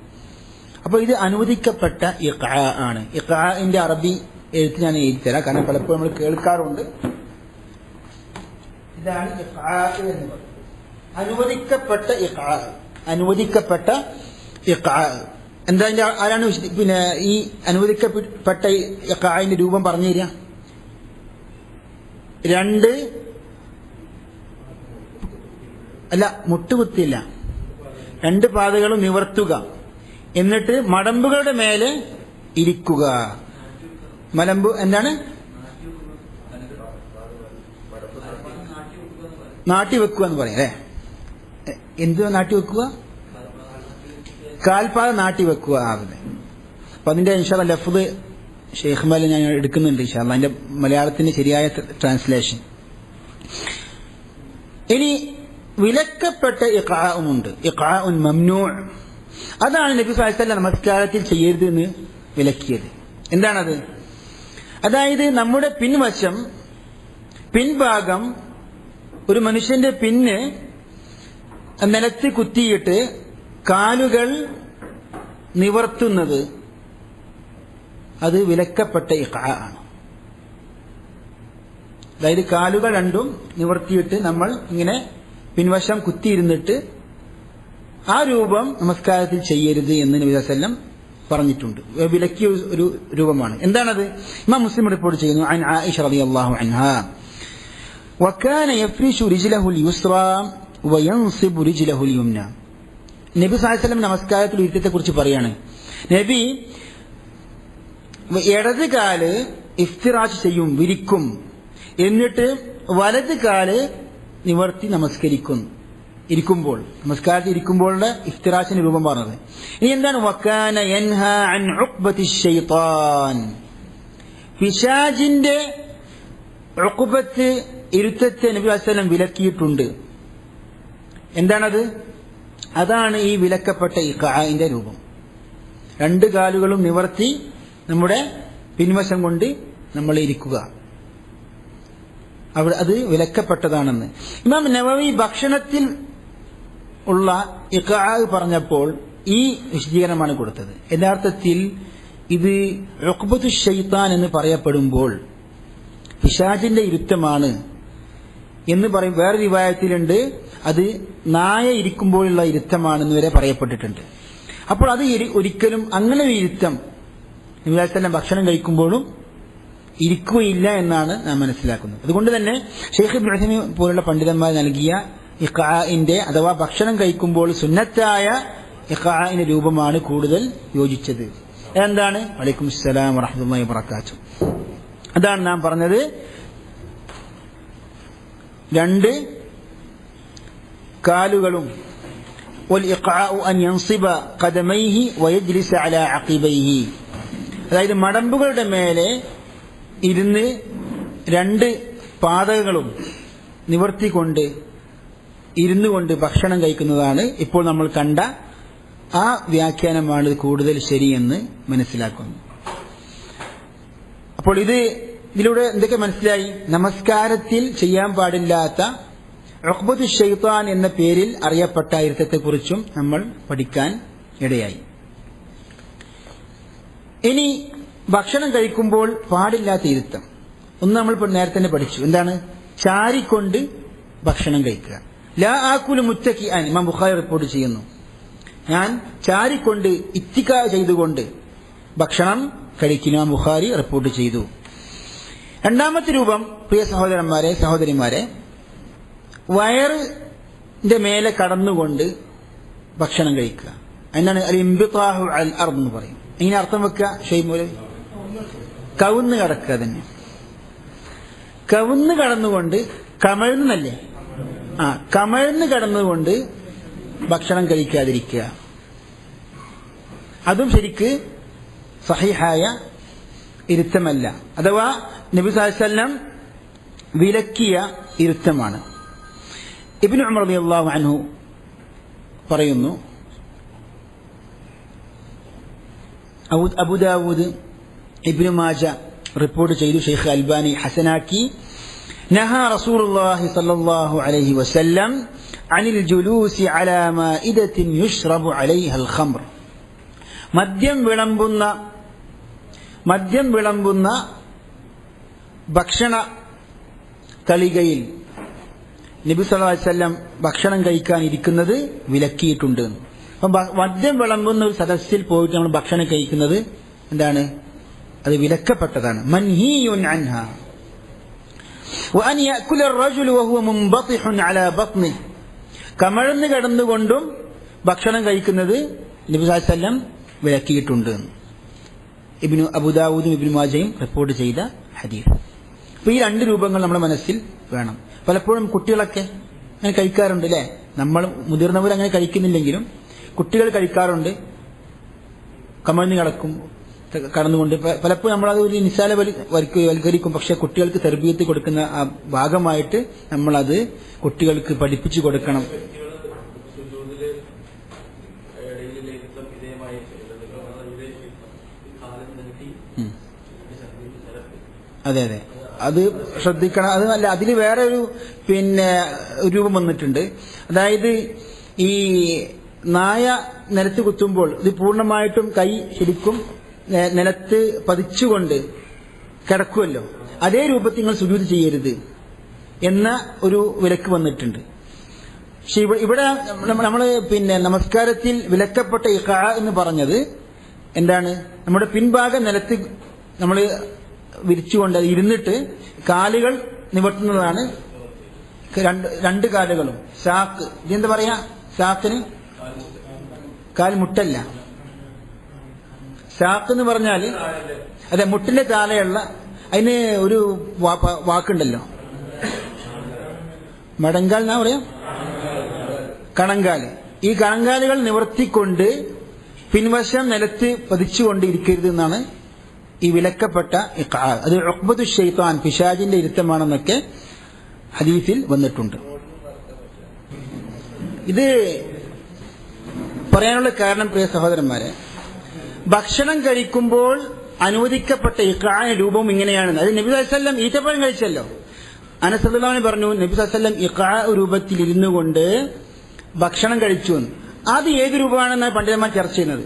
അപ്പോൾ ഇത് അനുവദിക്കപ്പെട്ട ഇഖാ ആണ്. ഇഖാഇന്റെ അറബി എഴുത്ത് ഞാൻ എഴുതിത്തരാം, കാരണം പലപ്പോഴും നമ്മൾ കേൾക്കാറുണ്ട്. ഇതാണ് ഇഖാ എന്ന് പറയുന്നത്, അനുവദിക്കപ്പെട്ട ഇഖാ. അനുവദിക്കപ്പെട്ട ഇഖാ എന്താ? ആരാണ് പിന്നെ ഈ അനുവദിക്കപ്പെട്ട ഇഖാഇന്റെ രൂപം പറഞ്ഞു തരിക? മുട്ടുകുത്തില്ല, രണ്ട് പാദങ്ങളും നിവർത്തുക, എന്നിട്ട് മടമ്പുകളുടെ മേലെ ഇരിക്കുക. മലമ്പ് എന്താണ്? നാട്ടി വെക്കുക എന്ന് പറയാം അല്ലേ? എന്ത് നാട്ടി വെക്കുക? കാൽപാത നാട്ടി വെക്കുക ആകുന്നത്. അപ്പൊ അതിന്റെ ഇൻഷാല്ലാ ലഫ്ദ് ഷെയ്ഖ്മാരിൽ ഞാൻ എടുക്കുന്നുണ്ട് ഇൻഷാല്ലാ, അതിന്റെ മലയാളത്തിന്റെ ശരിയായ ട്രാൻസ്ലേഷൻ. ഇനി വിലക്കപ്പെട്ട ഇഖാഉമുണ്ട്, ഇഖാഉൻ മംനൂഅ്. അതാണ് നബി സല്ലല്ലാഹു അലൈഹി വസല്ലം നമസ്കാരത്തിൽ ചെയ്യരുത് എന്ന് വിലക്കിയത്. എന്താണത്? അതായത് നമ്മുടെ പിൻഭാഗം ഒരു മനുഷ്യന്റെ പിന്ന് നിലത്ത് കുത്തിയിട്ട് കാലുകൾ നിവർത്തുന്നത്, അത് വിലക്കപ്പെട്ട ഇഖാ ആണ്. അതായത് കാലുകൾ രണ്ടും നിവർത്തിയിട്ട് നമ്മൾ ഇങ്ങനെ പിൻവശം കുത്തിയിരുന്നിട്ട് ആ രൂപം നമസ്കാരത്തിൽ ചെയ്യരുത് എന്ന് നബി സല്ലല്ലാഹു അലൈഹി വസല്ലം പറഞ്ഞിട്ടുണ്ട്. വിലക്കിയ ഒരു രൂപമാണ്. എന്താണത്? ഇമാം മുസ്ലിം റിപ്പോർട്ട് ചെയ്യുന്നു, അൻ ആയിഷ റളിയല്ലാഹു അൻഹാ വകാന യഫ്രിശു റിജ്ലഹു അൽ-യുസ്റാ വയൻസിബു റിജ്ലഹു അൽ-യുംന. നബി സല്ലല്ലാഹു അലൈഹി വസല്ലം നമസ്കാരത്തിൽ ഇരുത്തത്തെ കുറിച്ച് പറയാണ്, നബി ഇടത് കാല് ഇഫ്തിറാഷ് ചെയ്യും, വിരിക്കും, എന്നിട്ട് വലത് കാല് നിവർത്തി നമസ്കരിക്കും. നമസ്കാരത്തിൽ ഇരിക്കുമ്പോഴുള്ള ഇഫ്തിറാഷിന്റെ രൂപം പറഞ്ഞത്. ഇനി എന്താണ്? വകാന യൻഹാ അൻ ഉഖ്ബത്തി ശൈത്താൻ, പിശാചിന്റെ ഉഖ്ബത്ത് ഇരുത്തത്തെ നബി സല്ലല്ലാഹു അലൈഹി വസല്ലം വിലക്കിയിട്ടുണ്ട്. എന്താണത്? അതാണ് ഈ വിലക്കപ്പെട്ട ഇഖാഇന്റെ രൂപം. രണ്ട് കാലുകളും നിവർത്തി നമ്മുടെ പിൻവശം കൊണ്ട് നമ്മൾ ഇരിക്കുക, അവിടെ അത് വിലക്കപ്പെട്ടതാണെന്ന്. ഇമാം നവവി ഭക്ഷണത്തിൽ ഉള്ള ഇഖാ പറഞ്ഞപ്പോൾ ഈ വിശദീകരണമാണ് കൊടുത്തത്. യഥാർത്ഥത്തിൽ ഇത് ഉഖ്ബത്തു ശൈത്താൻ എന്ന് പറയപ്പെടുമ്പോൾ പിശാചിന്റെ ഇരുത്തമാണ് എന്ന് പറയും. വേറെ റിവായത്തിലുണ്ട് അത് നായ ഇരിക്കുമ്പോഴുള്ള ഇരുത്തമാണെന്ന് വരെ പറയപ്പെട്ടിട്ടുണ്ട്. അപ്പോൾ അത് ഒരിക്കലും അങ്ങനെ ഒരു ഇരുത്തം നബി സല്ലല്ലാഹു അലൈഹി വസല്ലം ഭക്ഷണം കഴിക്കുമ്പോഴും ഇരിക്കുകയില്ല എന്നാണ് നാം മനസ്സിലാക്കുന്നത്. അതുകൊണ്ട് തന്നെ ഷെയ്ഖ് ഇബ്നു ഉസൈമീൻ പോലുള്ള പണ്ഡിതന്മാർ നൽകിയ ഇഖാഇന്റെ അഥവാ ഭക്ഷണം കഴിക്കുമ്പോൾ സുന്നത്തായ ഇഖാഇന്റെ രൂപമാണ് കൂടുതൽ യോജിച്ചത്. എന്താണ്? വലൈക്കും അസ്സലാം വറഹ്മത്തുള്ളാഹി വബറകാതുഹു. അതാണ് നാം പറഞ്ഞത്, രണ്ട് കാലുകളും വൽ ഇഖാഉ അൻ യൻസിബ ഖദമൈഹി വയജ്ലിസ അലാ അഖിബൈഹി, അതായത് മടമ്പുകളുടെ മേലെ ഇരുന്ന് രണ്ട് പാദങ്ങളും നിവർത്തിക്കൊണ്ട് ഇരുന്നു കൊണ്ട് ഭക്ഷണം കഴിക്കുന്നതാണ് ഇപ്പോൾ നമ്മൾ കണ്ട ആ വ്യാഖ്യാനമാണ് കൂടുതൽ ശരിയെന്ന് മനസ്സിലാക്കുന്നു. അപ്പോൾ ഇത് ഇതിലൂടെ എന്തൊക്കെ മനസ്സിലായി? നമസ്കാരത്തിൽ ചെയ്യാൻ പാടില്ലാത്ത ഉഖ്ബത്തു ശൈത്താൻ എന്ന പേരിൽ അറിയപ്പെട്ട ഇരുത്തത്തെക്കുറിച്ചും നമ്മൾ പഠിക്കാൻ ഇടയായി. ഇനി ഭക്ഷണം കഴിക്കുമ്പോൾ പാടില്ലാത്ത ഇരുത്തം ഒന്ന് നമ്മൾ നേരത്തെ തന്നെ പഠിച്ചു. എന്താണ്? ചാരിക്കൊണ്ട് ഭക്ഷണം കഴിക്കുക. ലാ ആക്കുലു മുത്തക്കിഅൻ, ഇമാം ബുഖാരി റിപ്പോർട്ട് ചെയ്യുന്നു. ഞാൻ ചാരിക്കൊണ്ട് ഇത്തിക്കാ ചെയ്തുകൊണ്ട് ഭക്ഷണം കഴിക്കുന്ന ഇമാം ബുഖാരി റിപ്പോർട്ട് ചെയ്തു. രണ്ടാമത്തെ രൂപം, പ്രിയ സഹോദരന്മാരെ സഹോദരിമാരെ, വയറിന്റെ മേലെ കടന്നുകൊണ്ട് ഭക്ഷണം കഴിക്കുക. അതിനാണ് അൽ ഇംബിതാഹു അൽ അർദ് എന്ന് പറയും. ഇങ്ങനെ അർത്ഥം വെക്കുക ഷെയ്മൂല, കവുന്ന് കിടക്കുക തന്നെ. കവുന്ന് കടന്നുകൊണ്ട്, കമഴ്ന്നല്ലേ, കമഴ്ന്ന് കടന്നുകൊണ്ട് ഭക്ഷണം കഴിക്കാതിരിക്കുക. അതും ശരിക്ക് സഹിഹായ ഇരുത്തമല്ല, അഥവാ നബി സല്ലല്ലാഹു അലൈഹി വസല്ലം വിലക്കിയ ഇരുത്തമാണ്. ഇബ്നു ഉമർ റളിയല്ലാഹു അൻഹു പറയുന്നു, അബൂ ദാവൂദ്, ഇബ്നു മാജ റിപ്പോർട്ട് ചെയ്തു, ഷെയ്ഖ് അൽബാനി ഹസനാക്കി, നഹാ റസൂലുള്ളാഹി സ്വല്ലല്ലാഹു അലൈഹി വസല്ലം അനിൽ ജുലൂസി അലാ മാഇദത്തിൻ യുശ്റബു അലൈഹൽ ഖംർ. മദ്യം വിളമ്പുന്ന ഭക്ഷണ തളികയിൽ നബി സല്ലല്ലാഹു അലൈഹി വസല്ലം ഭക്ഷണം കഴിക്കാൻ ഇരിക്കുന്നത് വിലക്കിയിട്ടുണ്ട്. അപ്പം മദ്യം വിളമ്പുന്ന ഒരു സദസ്സിൽ പോയിട്ട് നമ്മൾ ഭക്ഷണം കഴിക്കുന്നത് എന്താണ്? അത് വിലക്കപ്പെട്ടതാണ്. മൻഹിയുൻ അൻഹാ വഅൻ യഅകുല അർ-റജുലു വഹുവ മുൻബതിഹുൻ അലാ ബത്നിഹി. കമഴ്ന്ന് കിടന്നുകൊണ്ടും ഭക്ഷണം കഴിക്കുന്നത് നബി സല്ലല്ലാഹു അലൈഹി വസല്ലം വിലക്കിയിട്ടുണ്ട്. അബൂ ദാവൂദും ഇബ്നു മാജയും റിപ്പോർട്ട് ചെയ്ത ഹദീസ്. അപ്പൊ ഈ രണ്ട് രൂപങ്ങൾ നമ്മുടെ മനസ്സിൽ വേണം. പലപ്പോഴും കുട്ടികളൊക്കെ അങ്ങനെ കഴിക്കാറുണ്ട് അല്ലേ? നമ്മൾ മുതിർന്നവർ അങ്ങനെ കഴിക്കുന്നില്ലെങ്കിലും കുട്ടികൾ കഴിക്കാറുണ്ട്. കമഴ്ന്ന് കടന്നുകൊണ്ട് പലപ്പോഴും നമ്മളത് ഒരു നിസ്സാരവൽക്കരിക്കും. പക്ഷെ കുട്ടികൾക്ക് തർബിയത്ത് കൊടുക്കുന്ന ആ ഭാഗമായിട്ട് നമ്മളത് കുട്ടികൾക്ക് പഠിപ്പിച്ചു കൊടുക്കണം. അതെ അതെ, അത് ശ്രദ്ധിക്കണം. അത് നല്ല, അതിൽ വേറെ ഒരു രൂപം വന്നിട്ടുണ്ട്. അതായത് ഈ നായ നിലത്ത് കുത്തുമ്പോൾ ഇത് പൂർണ്ണമായിട്ടും കൈ ശരിക്കും നിലത്ത് പതിച്ചുകൊണ്ട് കിടക്കുമല്ലോ, അതേ രൂപത്തിൽ നിങ്ങൾ സുജൂദ് ചെയ്യരുത് എന്ന ഒരു വിലക്ക് വന്നിട്ടുണ്ട്. പക്ഷെ ഇവിടെ നമ്മൾ നമസ്കാരത്തിൽ വിലക്കപ്പെട്ട ഇഖാ എന്ന് പറഞ്ഞത് എന്താണ്? നമ്മുടെ പിൻഭാഗം നിലത്ത് നമ്മൾ വിരിച്ചുകൊണ്ട് ഇരുന്നിട്ട് കാലുകൾ നിവർത്തുന്നതാണ്. രണ്ട് കാലുകളും സാക്ക്, ഇതെന്താ പറയാ? സാക്കിന് കാൽ മുട്ടല്ല. സാക്ക് എന്ന് പറഞ്ഞാൽ അതെ, മുട്ടിന്റെ താഴെയുള്ള, അതിന് ഒരു വാക്കുണ്ടല്ലോ, മടങ്കാൽ എന്നാ പറയാ, കണങ്കാല്. ഈ കണങ്കാലുകൾ നിവർത്തിക്കൊണ്ട് പിൻവശം നിലത്ത് പതിച്ചുകൊണ്ട് ഇരിക്കരുത് എന്നാണ് ഈ വിലക്കപ്പെട്ട ഇഖാ. അത് ഉഖ്ബത്തു ശൈത്താൻ, പിശാചിന്റെ ഇരുത്തമാണെന്നൊക്കെ ഹദീസിൽ വന്നിട്ടുണ്ട്. ഇത് പറയാനുള്ള കാരണം, പ്രിയ സഹോദരന്മാരെ, ഭക്ഷണം കഴിക്കുമ്പോൾ അനുവദിക്കപ്പെട്ട ഇഖാ രൂപം ഇങ്ങനെയാണ്. അത് നബി സല്ലല്ലാഹു അലൈഹി വസല്ലം ഈത്തപ്പഴം കഴിച്ചല്ലോ. അനസ് റളിയല്ലാഹു അൻഹു പറഞ്ഞു, നബി സല്ലല്ലാഹു അലൈഹി വസല്ലം ഇഖാ രൂപത്തിൽ ഇരുന്നു കൊണ്ട് ഭക്ഷണം കഴിച്ചു. അത് ഏത് രൂപമാണെന്നാണ് പണ്ഡിതന്മാർ ചർച്ച ചെയ്യുന്നത്.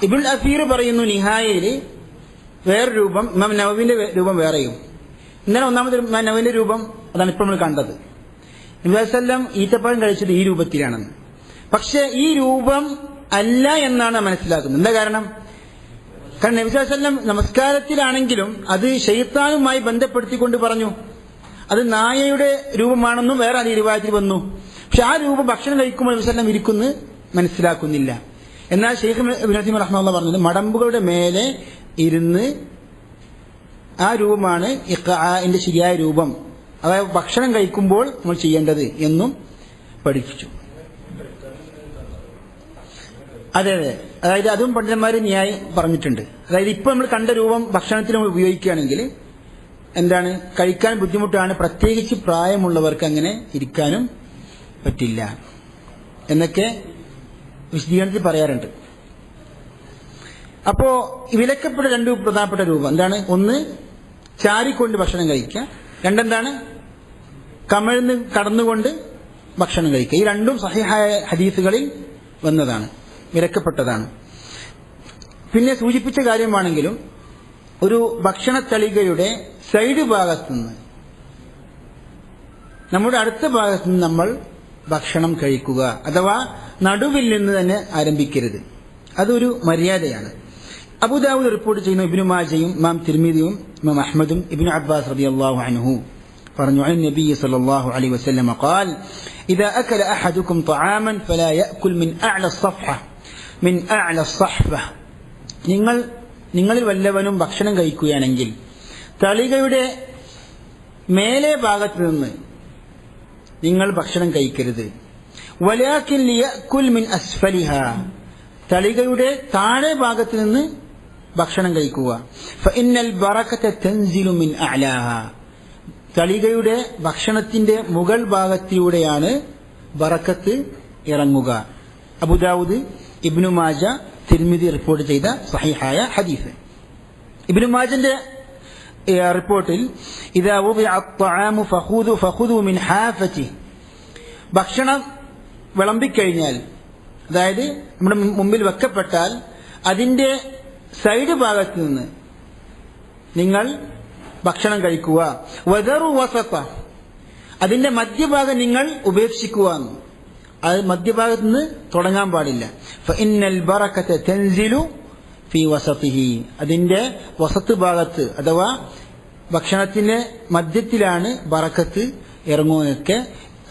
ഇബ്നുൽ അസീർ പറയുന്നു നിഹായയിൽ വേറെ രൂപം, ഇമാം നവവിന്റെ രൂപം വേറെയും. ഇന്നലെ ഒന്നാമത് ഇമാം നവവിന്റെ രൂപം അതാണ് ഇപ്പോൾ നമ്മൾ കണ്ടത്. നബി സല്ലല്ലാഹു അലൈഹി വസല്ലം ഈത്തപ്പഴം കഴിച്ചത് ഈ രൂപത്തിലാണെന്ന്. പക്ഷെ ഈ രൂപം അല്ല എന്നാണ് മനസ്സിലാക്കുന്നത്. എന്താ കാരണം? കാരണം നബി സല്ലല്ലാഹു അലൈഹി വസല്ലം നമസ്കാരത്തിലാണെങ്കിലും അത് ശൈത്താനുമായി ബന്ധപ്പെടുത്തിക്കൊണ്ട് പറഞ്ഞു അത് നായയുടെ രൂപമാണെന്നും വേറെ അതേ രൂപത്തിൽ വന്നു. പക്ഷെ ആ രൂപം ഭക്ഷണം കഴിക്കുമ്പോൾ നബി സല്ലല്ലാഹു അലൈഹി വസല്ലം ഇരിക്കുന്നു മനസ്സിലാക്കുന്നില്ല. എന്നാൽ ഷെയ്ഖ് ഇബ്നു ഉസൈമീൻ റഹിമഹുല്ലാഹ് പറഞ്ഞത് മടമ്പുകളുടെ മേലെ ഇരുന്ന് ആ രൂപമാണ് ഇഖാഇന്റെ ശരിയായ രൂപം, അതായത് ഭക്ഷണം കഴിക്കുമ്പോൾ നമ്മൾ ചെയ്യേണ്ടത് എന്നും പഠിപ്പിച്ചു. അതെ അതെ, അതായത് അതും പണ്ഡിതന്മാർ ന്യായം പറഞ്ഞിട്ടുണ്ട്. അതായത് ഇപ്പൊ നമ്മൾ കണ്ട രൂപം ഭക്ഷണത്തിൽ നമ്മൾ ഉപയോഗിക്കുകയാണെങ്കിൽ എന്താണ്, കഴിക്കാൻ ബുദ്ധിമുട്ടാണ്, പ്രത്യേകിച്ച് പ്രായമുള്ളവർക്ക് അങ്ങനെ ഇരിക്കാനും പറ്റില്ല എന്നൊക്കെ വിശദീകരണത്തിൽ പറയാറുണ്ട്. അപ്പോ വിലക്കപ്പെട്ട രണ്ട് പ്രധാനപ്പെട്ട രൂപം എന്താണ്? ഒന്ന് ചാരിക്കൊണ്ട് ഭക്ഷണം കഴിക്കുക, രണ്ടെന്താണ് കമിഴ്ന്ന് കടന്നുകൊണ്ട് ഭക്ഷണം കഴിക്കുക. ഈ രണ്ടും സഹിഹായ ഹദീസുകളിൽ വന്നതാണ്, വിലക്കപ്പെട്ടതാണ്. പിന്നെ സൂചിപ്പിച്ച കാര്യമാണെങ്കിലും ഒരു ഭക്ഷണത്തളികയുടെ സൈഡ് ഭാഗത്തുനിന്ന്, നമ്മുടെ അടുത്ത ഭാഗത്തുനിന്ന് നമ്മൾ ഭക്ഷണം കഴിക്കുക, അഥവാ നടുവിൽ നിന്ന് തന്നെ ആരംഭിക്കരുത്. അതൊരു മര്യാദയാണ്. അബൂദാവൂദ് റിപ്പോർട്ട് ചെയ്യുന്ന ഇബ്നു മാജയും ഇമാം തിർമിദിയും ഇമാം അഹ്മദും ഇബ്നു അബ്ബാസ് റളിയല്ലാഹു അൻഹു പറഞ്ഞു, അൻ നബി സല്ലല്ലാഹു അലൈഹി വസല്ലം ഖാൽ ഇദാ അകല അഹദുകും തആമൻ ഫലാ യഅകുൽ മിൻ അഅല الصحفة. നിങ്ങളിൽ വല്ലവനും ഭക്ഷണം കഴിക്കുകയാണെങ്കിൽ തളികയുടെ മേലെ ഭാഗത്ത് നിന്ന് നിങ്ങൾ ഭക്ഷണം കഴിക്കരുത്. വലാകിൻ ലിയഅകുൽ മിൻ അസ്ഫലിഹാ, തളികയുടെ താഴെ ഭാഗത്ത് നിന്ന് ഭക്ഷണം കഴിക്കുക. ഫഇന്നൽ ബറകത തൻസിലു മിൻ അഅലാഹാ, തളികയുടെ ഭക്ഷണത്തിന്റെ മുകൾ ഭാഗത്തിലൂടെയാണ് ബറക്കത്ത് ഇറങ്ങുക. അബൂദാവൂദ്, ഇബ്നു മാജ, തിർമിദി റിപ്പോർട്ട് ചെയ്ത സഹിഹായ ഹദീസ്. ഇബ്നു മാജന്റെ റിപ്പോർട്ടിൽ ഇദാ വുദിഅ അത്'ആമു ഫഖുദു മിൻ ഹാഫതി, ഭക്ഷണം വിളമ്പിക്കഴിഞ്ഞാൽ, അതായത് നമ്മുടെ മുമ്പിൽ വെക്കപ്പെട്ടാൽ അതിന്റെ സൈഡ് ഭാഗത്ത് നിന്ന് നിങ്ങൾ ഭക്ഷണം കഴിക്കുക. വദറു വസത, അതിന്റെ മധ്യഭാഗം നിങ്ങൾ ഉപേക്ഷിക്കുക. അത് മധ്യഭാഗത്ത് നിന്ന് തുടങ്ങാൻ പാടില്ല. ഫഇന്നൽ ബറകത തൻസിലു ഫീ വസതിഹി, അതിന്റെ വസത്ത് ഭാഗത്ത് അഥവാ ഭക്ഷണത്തിന്റെ മധ്യത്തിലാണ് ബറക്കത്ത് ഇറങ്ങുന്നതൊക്കെ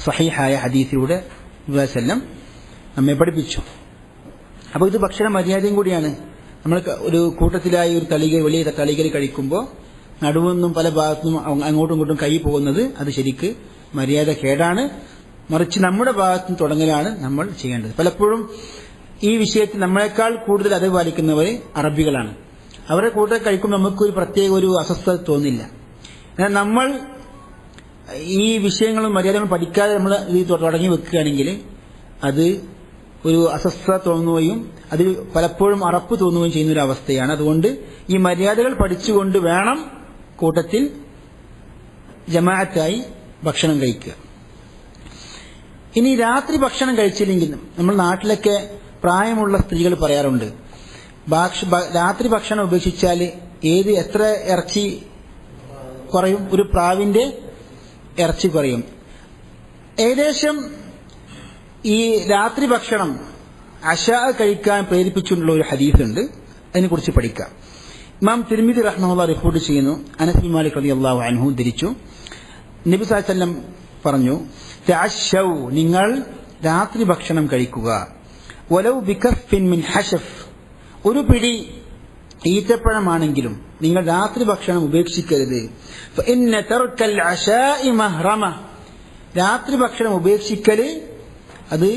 സഹീഹായ ഹദീസിലൂടെ വസല്ലം നമ്മെ പഠിപ്പിച്ചു. അപ്പോൾ ഇത് ഭക്ഷണ മര്യാദയും കൂടിയാണ്. നമ്മൾ ഒരു കൂട്ടത്തിലായി ഒരു വലിയ തളികയിൽ കഴിക്കുമ്പോൾ നടുവൊന്നും പല ഭാഗത്തുനിന്നും അങ്ങോട്ടും ഇങ്ങോട്ടും കൈ പോകുന്നത് അത് ശരിക്ക് മര്യാദ കേടാണ്. മറിച്ച് നമ്മുടെ ഭാഗത്തുനിന്ന് തുടങ്ങലാണ് നമ്മൾ ചെയ്യേണ്ടത്. പലപ്പോഴും ഈ വിഷയത്തിൽ നമ്മളെക്കാൾ കൂടുതൽ അത് പാലിക്കുന്നവർ അറബികളാണ്. അവരെ കൂട്ടത്തിൽ കഴിക്കുമ്പോൾ നമുക്കൊരു പ്രത്യേക ഒരു അസ്വസ്ഥത തോന്നില്ല. എന്നാൽ നമ്മൾ ഈ വിഷയങ്ങളും മര്യാദകളും പഠിക്കാതെ നമ്മൾ ഇത് തുടങ്ങി വെക്കുകയാണെങ്കിൽ അത് ഒരു അസ്വസ്ഥത തോന്നുകയും അതിൽ പലപ്പോഴും അറപ്പ് തോന്നുകയും ചെയ്യുന്ന ഒരു അവസ്ഥയാണ്. അതുകൊണ്ട് ഈ മര്യാദകൾ പഠിച്ചുകൊണ്ട് വേണം കൂട്ടത്തിൽ ജമാഅത്തായി ഭക്ഷണം കഴിക്കുക. ഇനി രാത്രി ഭക്ഷണം കഴിച്ചില്ലെങ്കിൽ, നമ്മൾ നാട്ടിലൊക്കെ പ്രായമുള്ള സ്ത്രീകൾ പറയാറുണ്ട്, രാത്രി ഭക്ഷണം ഉപേക്ഷിച്ചാൽ എത്ര ഇറച്ചി കുറയും? ഒരു പ്രാവിന്റെ ഇറച്ചി കുറയും. ഏകദേശം ഈ രാത്രി ഭക്ഷണം അശാ കഴിക്കാൻ പ്രേരിപ്പിച്ചുകൊണ്ടുള്ള ഒരു ഹദീസ് ഉണ്ട്, അതിനെക്കുറിച്ച് പഠിക്കാം. ഇമാം തിർമിദി റഹ്മഹുല്ലാഹ് റിപ്പോർട്ട് ചെയ്യുന്നു, അനസ് ബിൻ മാലിക് റളിയല്ലാഹു അൻഹു ധരിച്ചു, നബി സല്ലല്ലാഹു അലൈഹി വസല്ലം പറഞ്ഞു, തഅശൗ, നിങ്ങൾ രാത്രി ഭക്ഷണം കഴിക്കുക. വലൗ ബികഫിൻ മിൻ ഹശഫ്, ഒരു പിടി ഈത്തപ്പഴമാണെങ്കിലും നിങ്ങൾ രാത്രി ഭക്ഷണം ഉപേക്ഷിക്കരുത്. ഫഇന്ന തർക്കൽ അശാഇ മഹ്റമ, രാത്രി ഭക്ഷണം ഉപേക്ഷിക്കൽ അത്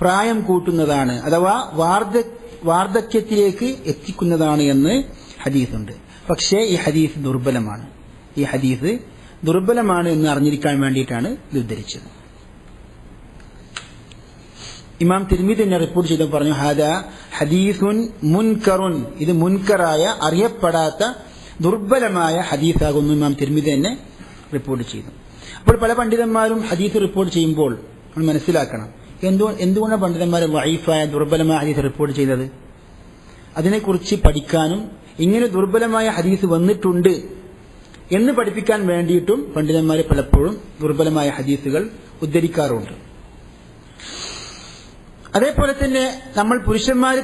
പ്രായം കൂട്ടുന്നതാണ്, അഥവാ വാർദ്ധക്യത്തിലേക്ക് എത്തിക്കുന്നതാണ് എന്ന് ഹദീസുണ്ട്. പക്ഷേ ഈ ഹദീസ് ദുർബലമാണ് എന്ന് അറിഞ്ഞിരിക്കാൻ വേണ്ടിയിട്ടാണ് ഇത് ഉദ്ധരിച്ചത്. ഇമാം തിർമിദി തന്നെ റിപ്പോർട്ട് ചെയ്ത് പറഞ്ഞു, ഹാദാ ഹദീസുൻ മുൻകറുൻ, ഇത് മുൻകറായ അറിയപ്പെടാത്ത ദുർബലമായ ഹദീസാകുന്നു. ഇമാം തിർമിദി തന്നെ റിപ്പോർട്ട് ചെയ്തു. അപ്പോൾ പല പണ്ഡിതന്മാരും ഹദീസ് റിപ്പോർട്ട് ചെയ്യുമ്പോൾ നമ്മൾ മനസ്സിലാക്കണം, എന്തുകൊണ്ടാണ് പണ്ഡിതന്മാർ വഈഫായ ദുർബലമായ ഹദീസ് റിപ്പോർട്ട് ചെയ്തത്? അതിനെക്കുറിച്ച് പഠിക്കാനും ഇങ്ങനെ ദുർബലമായ ഹദീസ് വന്നിട്ടുണ്ട് എന്ന് പഠിപ്പിക്കാൻ വേണ്ടിയിട്ടും പണ്ഡിതന്മാർ പലപ്പോഴും ദുർബലമായ ഹദീസുകൾ ഉദ്ധരിക്കാറുണ്ട്. അതേപോലെ തന്നെ നമ്മൾ പുരുഷന്മാർ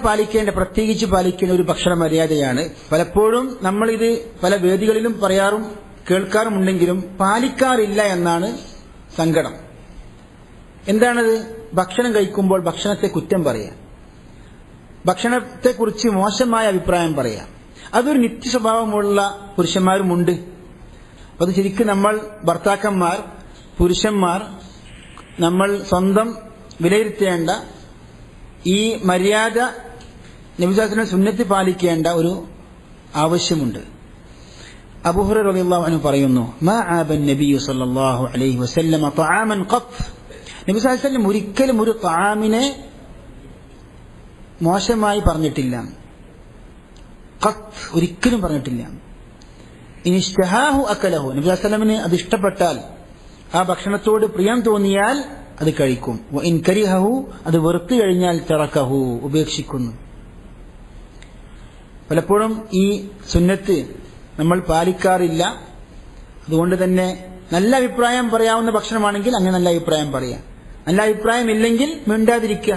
പ്രത്യേകിച്ച് പാലിക്കേണ്ട ഒരു ഭക്ഷണ മര്യാദയാണ്. പലപ്പോഴും നമ്മളിത് പല വേദികളിലും പറയാറും കേൾക്കാറുമുണ്ടെങ്കിലും പാലിക്കാറില്ല എന്നാണ് സങ്കടം. എന്താണത്? ഭക്ഷണം കഴിക്കുമ്പോൾ ഭക്ഷണത്തെ കുറ്റം പറയാം, ഭക്ഷണത്തെക്കുറിച്ച് മോശമായ അഭിപ്രായം പറയാം. അതൊരു നിത്യസ്വഭാവമുള്ള പുരുഷന്മാരുമുണ്ട്. അത് ശരിക്കും നമ്മൾ ഭർത്താക്കന്മാർ, പുരുഷന്മാർ നമ്മൾ സ്വന്തം വിലയിരുത്തേണ്ട ഈ മര്യാദ നബി സല്ലല്ലാഹു അലൈഹി വസല്ലം സുന്നത്ത് പാലിക്കേണ്ട ഒരു ആവശ്യമുണ്ട്. അബൂ ഹുറൈറ റളിയല്ലാഹു അൻഹു പറയുന്നു, മാ ആബൻ നബിയു സല്ലല്ലാഹു അലൈഹി വസല്ലം തആമൻ ഖത്ത്, നബി സല്ലല്ലാഹു അലൈഹി വസല്ലം ഒരിക്കലും ഒരു തആമിനെ മോശമായി പറഞ്ഞിട്ടില്ല. ഖത്ത് ഒരിക്കലും പറഞ്ഞിട്ടില്ല. ഇനിഷ്തഹാഹു അക്കലഹു, നബി സല്ലല്ലാഹു അലൈഹി വസല്ലമന് അത് ഇഷ്ടപ്പെട്ടാൽ, ആ ഭക്ഷണത്തോട് പ്രിയം തോന്നിയാൽ അത് കഴിക്കും. ഇൻ കരിഹഹു, അത് വെറുത്തു കഴിഞ്ഞാൽ തറക്കഹു, ഉപേക്ഷിക്കുന്നു. പലപ്പോഴും ഈ സുന്നത്ത് നമ്മൾ പാലിക്കാറില്ല. അതുകൊണ്ട് തന്നെ നല്ല അഭിപ്രായം പറയാവുന്ന ഭക്ഷണമാണെങ്കിൽ അങ്ങനെ നല്ല അഭിപ്രായം പറയാം. നല്ല അഭിപ്രായം ഇല്ലെങ്കിൽ മിണ്ടാതിരിക്കുക,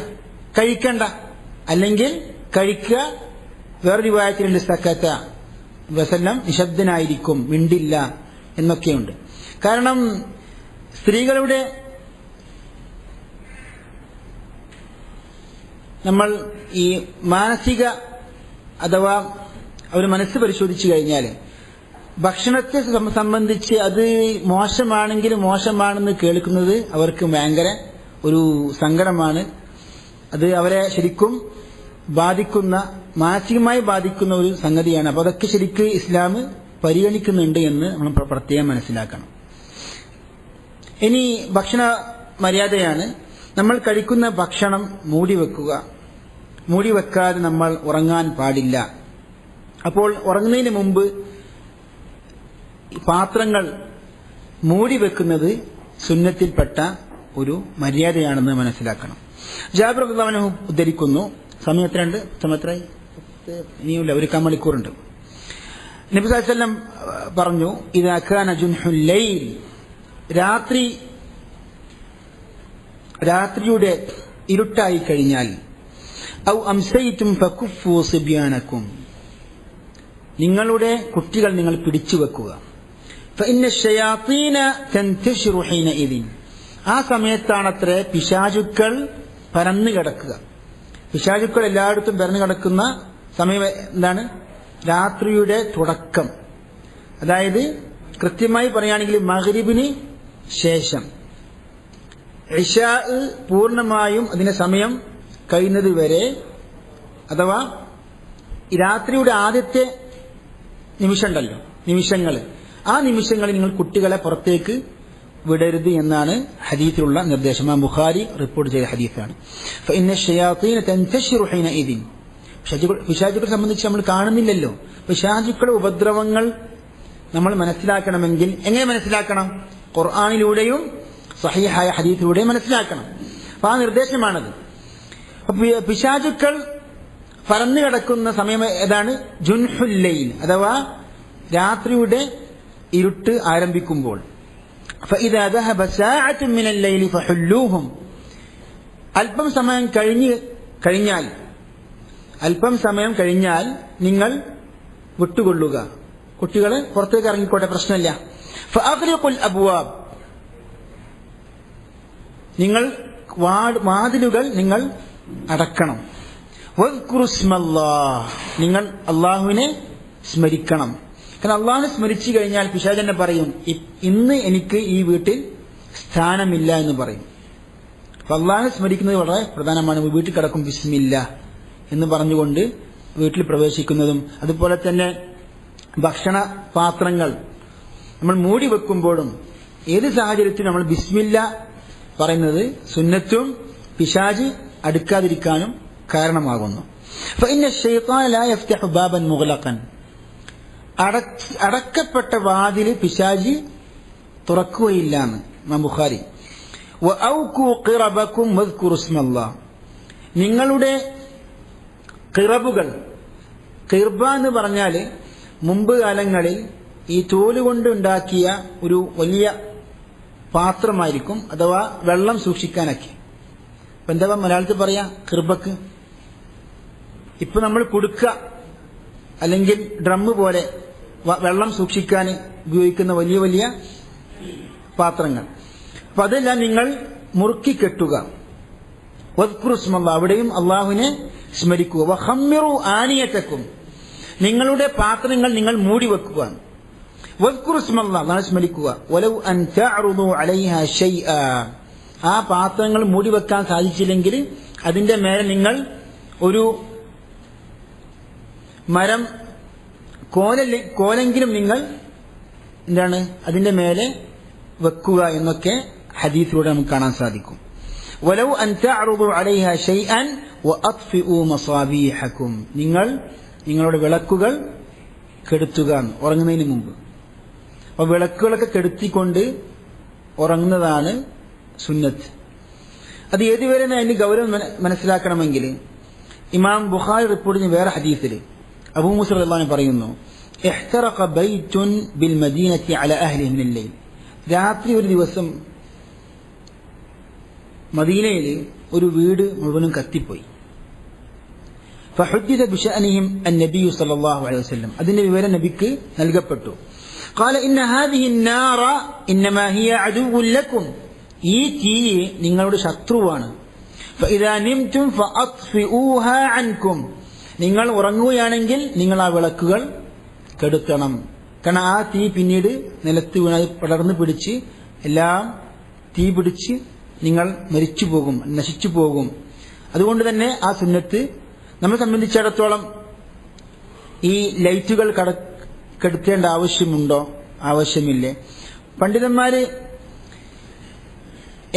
കഴിക്കണ്ട, അല്ലെങ്കിൽ കഴിക്കുക. വേറൊരു റിവായത്തിലുണ്ട് സക്കത്ത വസല്ലം നിശബ്ദനായിരിക്കും, മിണ്ടില്ല എന്നൊക്കെയുണ്ട്. കാരണം സ്ത്രീകളുടെ നമ്മൾ ഈ മാനസിക അഥവാ അവർ മനസ്സ് പരിശോധിച്ചു കഴിഞ്ഞാൽ ഭക്ഷണത്തെ സംബന്ധിച്ച് അത് മോശമാണെങ്കിലും മോശമാണെന്ന് കേൾക്കുന്നത് അവർക്ക് ഭയങ്കര ഒരു സങ്കടമാണ്. അത് അവരെ ശരിക്കും ബാധിക്കുന്ന, മാനസികമായി ബാധിക്കുന്ന ഒരു സംഗതിയാണ്. അപ്പോൾ അതൊക്കെ ശരിക്കും ഇസ്ലാം പരിഗണിക്കുന്നുണ്ട് എന്ന് നമ്മൾ പ്രത്യേകം മനസ്സിലാക്കണം. ഇനി ഭക്ഷണ മര്യാദയാണ്. നമ്മൾ കഴിക്കുന്ന ഭക്ഷണം മൂടിവെക്കുക. മൂടിവെക്കാതെ നമ്മൾ ഉറങ്ങാൻ പാടില്ല. അപ്പോൾ ഉറങ്ങുന്നതിന് മുമ്പ് പാത്രങ്ങൾ മൂടിവെക്കുന്നത് സുന്നത്തിൽപ്പെട്ട ഒരു മര്യാദയാണെന്ന് മനസ്സിലാക്കണം. ജാബിർ റളിയല്ലാഹു അൻഹു ഉദ്ധരിക്കുന്നു, സമയത്തിലുണ്ട്, സമയത്തായി ഇനിയില്ല, ഒരു മണിക്കൂറുണ്ട്. നബി സല്ലല്ലാഹു അലൈഹി വസല്ലം പറഞ്ഞു, ഇദാ കാന ജുൻഹുൽ ലൈൽ, രാത്രിയുടെ ഇരുട്ടായി കഴിഞ്ഞാൽ, ഔ അംസൈതും ഫകുഫു സിബ്യാനകും, നിങ്ങളുടെ കുട്ടികൾ നിങ്ങൾ പിടിച്ചു വെക്കുക. ഫഇന്ന ശയാത്തീന തൻതശിറു ഹീനഇദിൻ, ആ സമയത്താണത്രേ പിശാചുക്കൾ പരന്നു കിടക്കുക. പിശാചുക്കൾ എല്ലായിടത്തും പരന്നു കിടക്കുന്ന സമയം എന്താണ്? രാത്രിയുടെ തുടക്കം. അതായത് കൃത്യമായി പറയുകയാണെങ്കിൽ മഗ്രിബിന് ശേഷം, ഇശാ പൂർണ്ണമായും അതിന്റെ സമയം കഴിയുന്നത് വരെ, അഥവാ രാത്രിയുടെ ആദ്യത്തെ നിമിഷമുണ്ടല്ലോ, നിമിഷങ്ങൾ, ആ നിമിഷങ്ങളിൽ നിങ്ങൾ കുട്ടികളെ പുറത്തേക്ക് വിടരുത് എന്നാണ് ഹദീസിലുള്ള നിർദ്ദേശം. ബുഖാരി റിപ്പോർട്ട് ചെയ്ത ഹദീസാണ്. ഫഇന്ന ശയാത്തീന തൻതശിറു ഹീനഇദിൻ, പിശാചുക്കളെ സംബന്ധിച്ച് നമ്മൾ കാണുന്നില്ലല്ലോ. പിശാചുക്കളുടെ ഉപദ്രവങ്ങൾ നമ്മൾ മനസ്സിലാക്കണമെങ്കിൽ എങ്ങനെ മനസ്സിലാക്കണം? ഖുർആനിലൂടെയും സഹീഹായ ഹദീസിലൂടെയും മനസ്സിലാക്കണം. അപ്പൊ ആ നിർദ്ദേശമാണത്. പിശാചുക്കൾ പരന്നു കിടക്കുന്ന സമയം ഏതാണ്? ജുൻഹുൽ ലൈൽ, അഥവാ രാത്രിയുടെ ഇരുട്ട് ആരംഭിക്കുമ്പോൾ. فإذا ذهب ساعة من الليل فحلوهم, അല്പം സമയം കഴിഞ്ഞാൽ നിങ്ങൾ വിട്ടുകൊള്ളുക. കുട്ടികളെ പുറത്തേക്ക് ഇറങ്ങിക്കോട്ടെ, പ്രശ്നമില്ല. ഫഅഗ്ലിഖുൽ അബ്വാബ്, നിങ്ങൾ വാതിലുകൾ നിങ്ങൾ അടക്കണം. വദ്കുറുസ്മല്ലാഹ്, നിങ്ങൾ അള്ളാഹുവിനെ സ്മരിക്കണം. കാരണം അള്ളാഹുവിനെ സ്മരിച്ചു കഴിഞ്ഞാൽ പിശാചന്നെ പറയും, ഇന്ന് എനിക്ക് ഈ വീട്ടിൽ സ്ഥാനമില്ല എന്ന് പറയും. അപ്പൊ അള്ളാഹുവിനെ സ്മരിക്കുന്നത് വളരെ പ്രധാനമാണ്. വീട്ടിൽ കിടക്കും ബിസ്മില്ല എന്ന് പറഞ്ഞുകൊണ്ട് വീട്ടിൽ പ്രവേശിക്കുന്നതും, അതുപോലെ തന്നെ ഭക്ഷണ പാത്രങ്ങൾ നമ്മൾ മൂടി വെക്കുമ്പോഴും ഏത് സാഹചര്യത്തിലും നമ്മൾ ബിസ്മില്ല പറയുന്നത് സുന്നത്തും പിശാച് അടുക്കാതിരിക്കാനും കാരണമാകുന്നു. ഫഇന്ന ശൈത്താന ലാ യഫ്തഹു ബാബൻ മുഗ്ലഖൻ, അടക്കപ്പെട്ട വാതിൽ പിശാച് തുറക്കുകയില്ല എന്ന് ഇമാം ബുഖാരി. വഔകു ഖിറബകും വദ്കുറു ഇസ്മല്ലാഹ്, നിങ്ങളുടെ ഖിറബുകൾ, ഖിർബ എന്ന് പറഞ്ഞാൽ മുമ്പ് കാലങ്ങളിൽ ഈ തോലുകൊണ്ട് ഉണ്ടാക്കിയ ഒരു വലിയ പാത്രമായിരിക്കും, അഥവാ വെള്ളം സൂക്ഷിക്കാനൊക്കെ. അപ്പൊ എന്താ മലയാളത്തിൽ പറയാ ഖിർബക്ക്? ഇപ്പൊ നമ്മൾ കുടുക്ക അല്ലെങ്കിൽ ഡ്രം പോലെ വെള്ളം സൂക്ഷിക്കാൻ ഉപയോഗിക്കുന്ന വലിയ വലിയ പാത്രങ്ങൾ. അപ്പൊ അതെല്ലാം നിങ്ങൾ മുറുക്കി കെട്ടുക. വദ്കുറുസ്മല്ലാഹ്, അവിടെയും അള്ളാഹുവിനെ സ്മരിക്കുക. വഖമ്മിറു ആനിയതക്കും, നിങ്ങളുടെ പാത്രങ്ങൾ നിങ്ങൾ മൂടി വെക്കുക. വദ്കുറുസ്മല്ലാഹ്, അള്ളാഹുവിനെ സ്മരിക്കുക. വലൗ അൻ തഅറുദു അലൈഹാ ശൈആ, ആ പാത്രങ്ങൾ മൂടി വെക്കാൻ സാധിച്ചില്ലെങ്കിൽ അതിന്റെ മേലെ നിങ്ങൾ ഒരു മരം കോലെങ്കിലും നിങ്ങൾ എന്താണ് അതിന്റെ മേലെ വെക്കുക എന്നൊക്കെ ഹദീസിലൂടെ നമുക്ക് കാണാൻ സാധിക്കും. വലൗ അൻ തഅറുദു അലൈഹാ ശൈഅൻ വഅത്ഫിഉ മസാബീഹകും, നിങ്ങൾ നിങ്ങളുടെ വിളക്കുകൾ കെടുത്തുക ഉറങ്ങുന്നതിന് മുമ്പ്. അപ്പോൾ വിളക്കുകളൊക്കെ കെടുത്തിക്കൊണ്ട് ഉറങ്ങുന്നതാണ് സുന്നത്ത്. അത് ഏതുവരെ അതിന്റെ ഗൗരവം മനസ്സിലാക്കണമെങ്കിൽ ഇമാം ബുഖാരി റിപ്പോർട്ട് ചെയ്യുന്ന വേറെ ഹദീസിൽ അബൂ മൂസ റളിയല്ലാഹു അൻഹു പറയുന്നു, ഇഹ്തറഖ ബൈതുൻ ബിൽ മദീനത്തി അലാ അഹ്ലിഹി മിനൽ ലൈൽ. രാത്രി ഒരു ദിവസം മദീനയിൽ ഒരു വീട് മുഴുവനും കത്തിപ്പോയി. ഫഹുദ്ദിസ ബിശഅനിഹിം അൻ-നബി സ്വല്ലല്ലാഹു അലൈഹി വസല്ലം. അതിന്റെ വിവരം നബിക്ക് നൽകപ്പെട്ടു. ഖാല ഇന്ന ഹാദിഹി النار انما هي عدو لكم. ഈ തീ നിങ്ങളുടെ ശത്രുവാണ്. فاذا نمتم فاطفئوها عنكم. നിങ്ങൾ ഉറങ്ങുകയാണെങ്കിൽ നിങ്ങൾ ആ വിളക്കുകൾ കെടുത്തണം. കാരണം ആ തീ പിന്നീട് നിലത്ത് വീണാൽ പടർന്നു പിടിച്ച് എല്ലാം തീ പിടിച്ച് നിങ്ങൾ മരിച്ചു പോകും, നശിച്ചു പോകും. അതുകൊണ്ട് തന്നെ ആ സുന്നത്ത് നമ്മെ സംബന്ധിച്ചിടത്തോളം ഈ ലൈറ്റുകൾ കെടുത്തേണ്ട ആവശ്യമുണ്ടോ? ആവശ്യമില്ലേ? പണ്ഡിതന്മാര്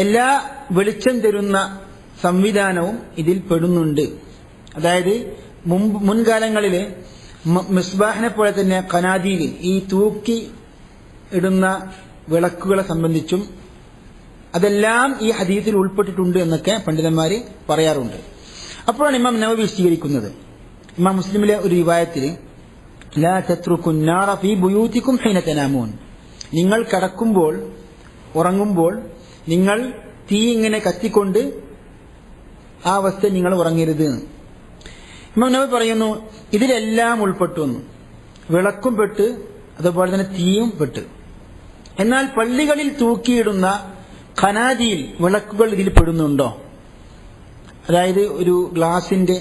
എല്ലാ വെളിച്ചം തരുന്ന സംവിധാനവും ഇതിൽ പെടുന്നുണ്ട്. അതായത് മുൻകാലങ്ങളിൽ മിസ്ബാഹിനെ പോലെ തന്നെ കനാദീൽ, ഈ തൂക്കി ഇടുന്ന വിളക്കുകളെ സംബന്ധിച്ചും അതെല്ലാം ഈ ഹദീസിൽ ഉൾപ്പെട്ടിട്ടുണ്ട് എന്നൊക്കെ പണ്ഡിതന്മാര് പറയാറുണ്ട്. അപ്പോഴാണ് ഇമാം നവവി വിശദീകരിക്കുന്നത്. ഇമാം മുസ്ലിമിലെ ഒരു റിവായത്തിൽ ലാ തത്രുകുൻ നാറ ഫീ ബുയൂതികും ഹീന തനാമൂൻ. നിങ്ങൾ കിടക്കുമ്പോൾ ഉറങ്ങുമ്പോൾ നിങ്ങൾ തീ ഇങ്ങനെ കത്തിക്കൊണ്ട് ആ അവസ്ഥ നിങ്ങൾ ഉറങ്ങരുത്. ഇമാം നവവി പറയുന്നു ഇതിലെല്ലാം ഉൾപ്പെട്ടു വന്നു. വിളക്കും പെട്ട്, അതുപോലെ തന്നെ തീയും പെട്ട്. എന്നാൽ പള്ളികളിൽ തൂക്കിയിടുന്ന ഖനാദിയിൽ വിളക്കുകൾ ഇതിൽ പെടുന്നുണ്ടോ? അതായത് ഒരു ഗ്ലാസിന്റെ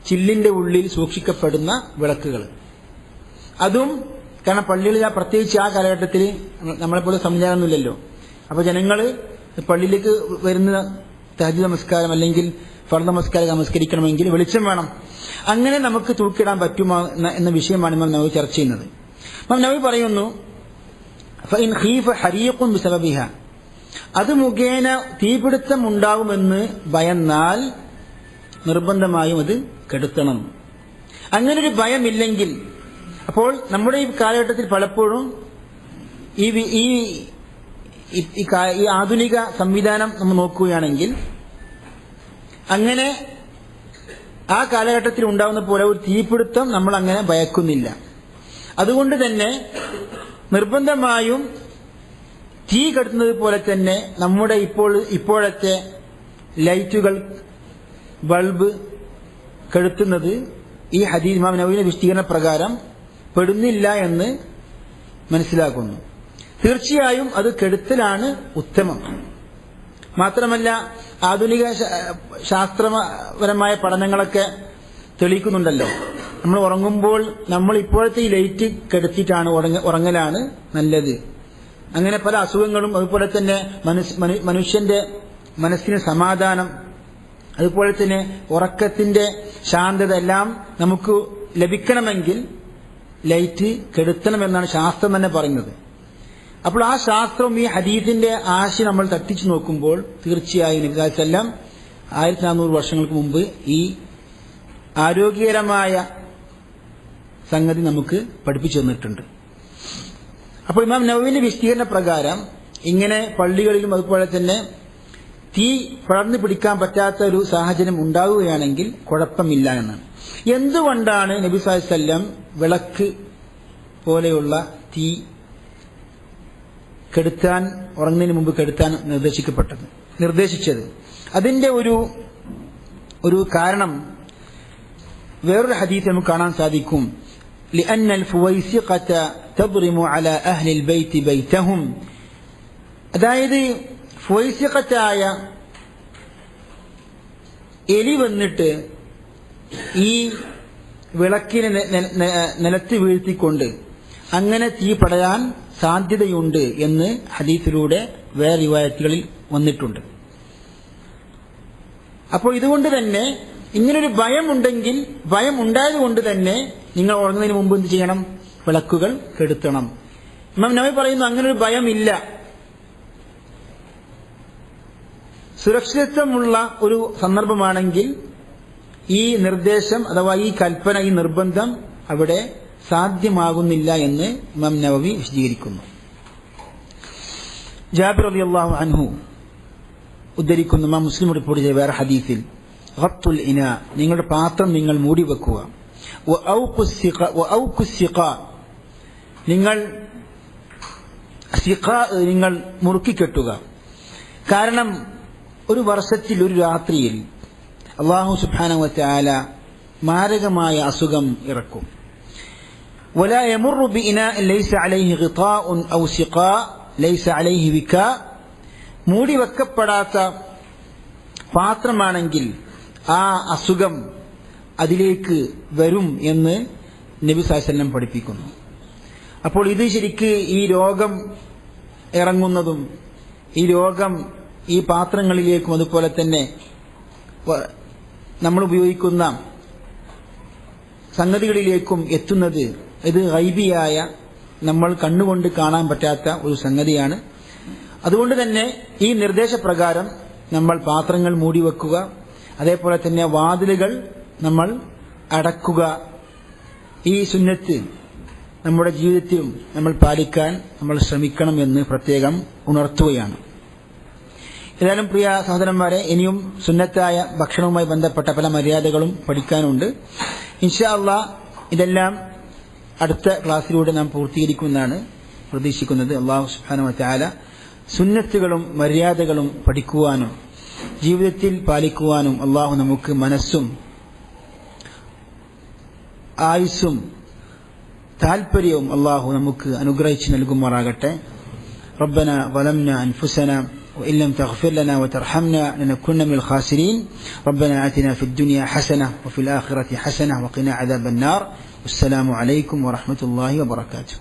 ചില്ലിന്റെ ഉള്ളിൽ സൂക്ഷിക്കപ്പെടുന്ന വിളക്കുകൾ. അതും കാരണം പള്ളികളിൽ പ്രത്യേകിച്ച് ആ കാലഘട്ടത്തിൽ നമ്മളെപ്പോലെ സംവിധാനമൊന്നുമില്ലല്ലോ. അപ്പോൾ ജനങ്ങൾ പള്ളിയിലേക്ക് വരുന്ന തഹജ്ജുദ് നമസ്കാരം അല്ലെങ്കിൽ ഫർദ് നമസ്കാരം നമസ്കരിക്കണമെങ്കിൽ വെളിച്ചം വേണം. അങ്ങനെ നമുക്ക് തൂക്കിയിടാൻ പറ്റുമോ എന്ന വിഷയമാണ് ഇമാം നവവി ചർച്ച ചെയ്യുന്നത്. ഇമാം നവവി പറയുന്നു ഫഇൻ ഖീഫ ഹരീഖുൻ ബിസബബിഹ. അത് മുഖേന തീപിടുത്തം ഉണ്ടാവുമെന്ന് ഭയന്നാൽ നിർബന്ധമായും അത് കെടുത്തണം. അങ്ങനൊരു ഭയമില്ലെങ്കിൽ, അപ്പോൾ നമ്മുടെ ഈ കാലഘട്ടത്തിൽ പലപ്പോഴും ഈ ആധുനിക സംവിധാനം നമ്മൾ നോക്കുകയാണെങ്കിൽ അങ്ങനെ ആ കാലഘട്ടത്തിൽ ഉണ്ടാവുന്ന പോലെ ഒരു തീപിടുത്തം നമ്മൾ അങ്ങനെ ഭയക്കുന്നില്ല. അതുകൊണ്ട് തന്നെ നിർബന്ധമായും തീ കെടുത്തുന്നത് പോലെ തന്നെ നമ്മുടെ ഇപ്പോഴത്തെ ലൈറ്റുകൾ, ബൾബ് കെടുത്തുന്നത് ഈ ഹദീസ് ഇമാം നവവിയുടെ വിശദീകരണ പ്രകാരം പെടുന്നില്ല എന്ന് മനസ്സിലാക്കുന്നു. തീർച്ചയായും അത് കെടുത്തലാണ് ഉത്തമം. മാത്രമല്ല ആധുനിക ശാസ്ത്രപരമായ പഠനങ്ങളൊക്കെ തെളിയിക്കുന്നുണ്ടല്ലോ, നമ്മൾ ഉറങ്ങുമ്പോൾ നമ്മൾ ഇപ്പോഴത്തെ ഈ ലൈറ്റ് കെടുത്തിട്ടാണ് ഉറങ്ങലാണ് നല്ലത്. അങ്ങനെ പല അസുഖങ്ങളും, അതുപോലെ തന്നെ മനുഷ്യന്റെ മനസ്സിന് സമാധാനം, അതുപോലെ തന്നെ ഉറക്കത്തിന്റെ ശാന്തത എല്ലാം നമുക്ക് ലഭിക്കണമെങ്കിൽ ലൈറ്റ് കെടുത്തണമെന്നാണ് ശാസ്ത്രം തന്നെ പറയുന്നത്. അപ്പോൾ ആ ശാസ്ത്രം ഈ ഹദീസിന്റെ ആശയം നമ്മൾ തട്ടിച്ചു നോക്കുമ്പോൾ തീർച്ചയായും നബി സല്ലല്ലാഹു അലൈഹി വസല്ലം 1400 വർഷങ്ങൾക്ക് മുമ്പ് ഈ ആരോഗ്യകരമായ സംഗതി നമുക്ക് പഠിപ്പിച്ചു തന്നിട്ടുണ്ട്. അപ്പോൾ ഇമാം നവവിന്റെ വിശദീകരണ പ്രകാരം ഇങ്ങനെ പള്ളികളിലും അതുപോലെ തന്നെ തീ പടർന്നു പിടിക്കാൻ പറ്റാത്ത ഒരു സാഹചര്യം ഉണ്ടാവുകയാണെങ്കിൽ കുഴപ്പമില്ല എന്നാണ്. എന്തുകൊണ്ടാണ് നബി സല്ലല്ലാഹു അലൈഹി വസല്ലം വിളക്ക് പോലെയുള്ള തീ കെടുത്താൻ, ഉറങ്ങുന്നതിന് മുമ്പ് കെടുത്താൻ നിർദ്ദേശിച്ചത്? അതിന്റെ ഒരു കാരണം വേറൊരു ഹദീസ് നമുക്ക് കാണാൻ സാധിക്കും. لأن الفويسقة تضرم على أهل البيت بيتهم. അതായത് ഫുവൈസിഖത്തായ എലി വന്നിട്ട് ഈ വിളക്കിനെ നിലത്ത് വീഴ്ത്തിക്കൊണ്ട് അങ്ങനെ തീ പടരാൻ സാധ്യതയുണ്ട് എന്ന് ഹദീസിലൂടെ വേറെ റിവായത്തുകളിൽ വന്നിട്ടുണ്ട്. അപ്പോൾ ഇതുകൊണ്ട് തന്നെ ഇങ്ങനൊരു ഭയമുണ്ടെങ്കിൽ, ഭയം ഉണ്ടായതുകൊണ്ട് തന്നെ നിങ്ങൾ ഉറങ്ങുന്നതിന് മുമ്പ് എന്ത് ചെയ്യണം? വിളക്കുകൾ കെടുത്തണം. ഇമാം നവവി പറയുന്നു അങ്ങനൊരു ഭയമില്ല. സുരക്ഷിതത്വമുള്ള ഒരു സന്ദർഭമാണെങ്കിൽ ഈ നിർദ്ദേശം അഥവാ ഈ കൽപ്പന, ഈ നിർബന്ധം അവിടെ സാധ്യമാകുന്നില്ല എന്ന് ഇമാം നവവി വിശദീകരിക്കുന്നു. ജാബിർ റളിയല്ലാഹു അൻഹു ഉദ്ധരിക്കുന്ന ഇമാം മുസ്ലിം റിപ്പോർട്ട് ചെയ്ത വേറെ ഹദീസിൽ ഖത്തുൽ ഇന, നിങ്ങളുടെ പാത്രം നിങ്ങൾ മൂടി വെക്കുക, നിങ്ങൾ മുറുക്കിക്കെട്ടുക. കാരണം ഒരു വർഷത്തിൽ ഒരു രാത്രിയിൽ അല്ലാഹു സുബ്ഹാനഹു വ തആല മാരകമായ അസുഖം ഇറക്കും. വലാ യമുറു ബിഇനാഇൻ ലൈസ അലൈഹി ഗിതാഉൻ ഔ സിഖാ ലൈസ അലൈഹി വികാ, മൂടി വെക്കപ്പെടാത്ത പാത്രമാണെങ്കിൽ ആ അസുഖം അതിലേക്ക് വരും എന്ന് നബി സല്ലല്ലാഹു അലൈഹി വസല്ലം പഠിപ്പിക്കുന്നു. അപ്പോൾ ഇത് ശരിക്ക് ഈ രോഗം ഇറങ്ങുന്നതും ഈ രോഗം ഈ പാത്രങ്ങളിലേക്കും അതുപോലെ തന്നെ നമ്മൾ ഉപയോഗിക്കുന്ന സംഗതികളിലേക്കും എത്തുന്നത് ഇത് ഗൈബിയായ നമ്മൾ കണ്ണുകൊണ്ട് കാണാൻ പറ്റാത്ത ഒരു സംഗതിയാണ്. അതുകൊണ്ട് തന്നെ ഈ നിർദ്ദേശപ്രകാരം നമ്മൾ പാത്രങ്ങൾ മൂടിവെക്കുക, അതേപോലെ തന്നെ വാതിലുകൾ നമ്മൾ അടക്കുക. ഈ സുന്നത്ത് നമ്മുടെ ജീവിതത്തിലും നമ്മൾ പാലിക്കാൻ നമ്മൾ ശ്രമിക്കണം എന്ന് പ്രത്യേകം ഉണർത്തുകയാണ്. ഏതായാലും പ്രിയ സഹോദരന്മാരെ, ഇനിയും സുന്നത്തായ ഭക്ഷണവുമായി ബന്ധപ്പെട്ട പല മര്യാദകളും പഠിക്കാനുണ്ട്. ഇൻഷാ അല്ലാഹ് ഇതെല്ലാം അടുത്ത ക്ലാസ്സിലൂടെ നാം പൂർത്തീകരിക്കുമെന്നാണ് പ്രതീക്ഷിക്കുന്നത്. അല്ലാഹു സുബ്ഹാനഹു വ തആല സുന്നത്തുകളും മര്യാദകളും പഠിക്കുവാനും ജീവിതത്തിൽ പാലിക്കുവാനും അല്ലാഹു നമുക്ക് മനസ്സും ആയുസ്സും താൽപര്യവും അല്ലാഹു നമുക്ക് അനുഗ്രഹിച്ച് നൽകുമാറാകട്ടെ. റബ്ബന ظلمنا أنفسنا وإن لم تغفر لنا وترحمنا لنكن من الخاسرين. ربنا آتنا في الدنيا حسنة وفي الآخرة حسنة وقنا عذاب النار. والسلام عليكم ورحمة الله وبركاته.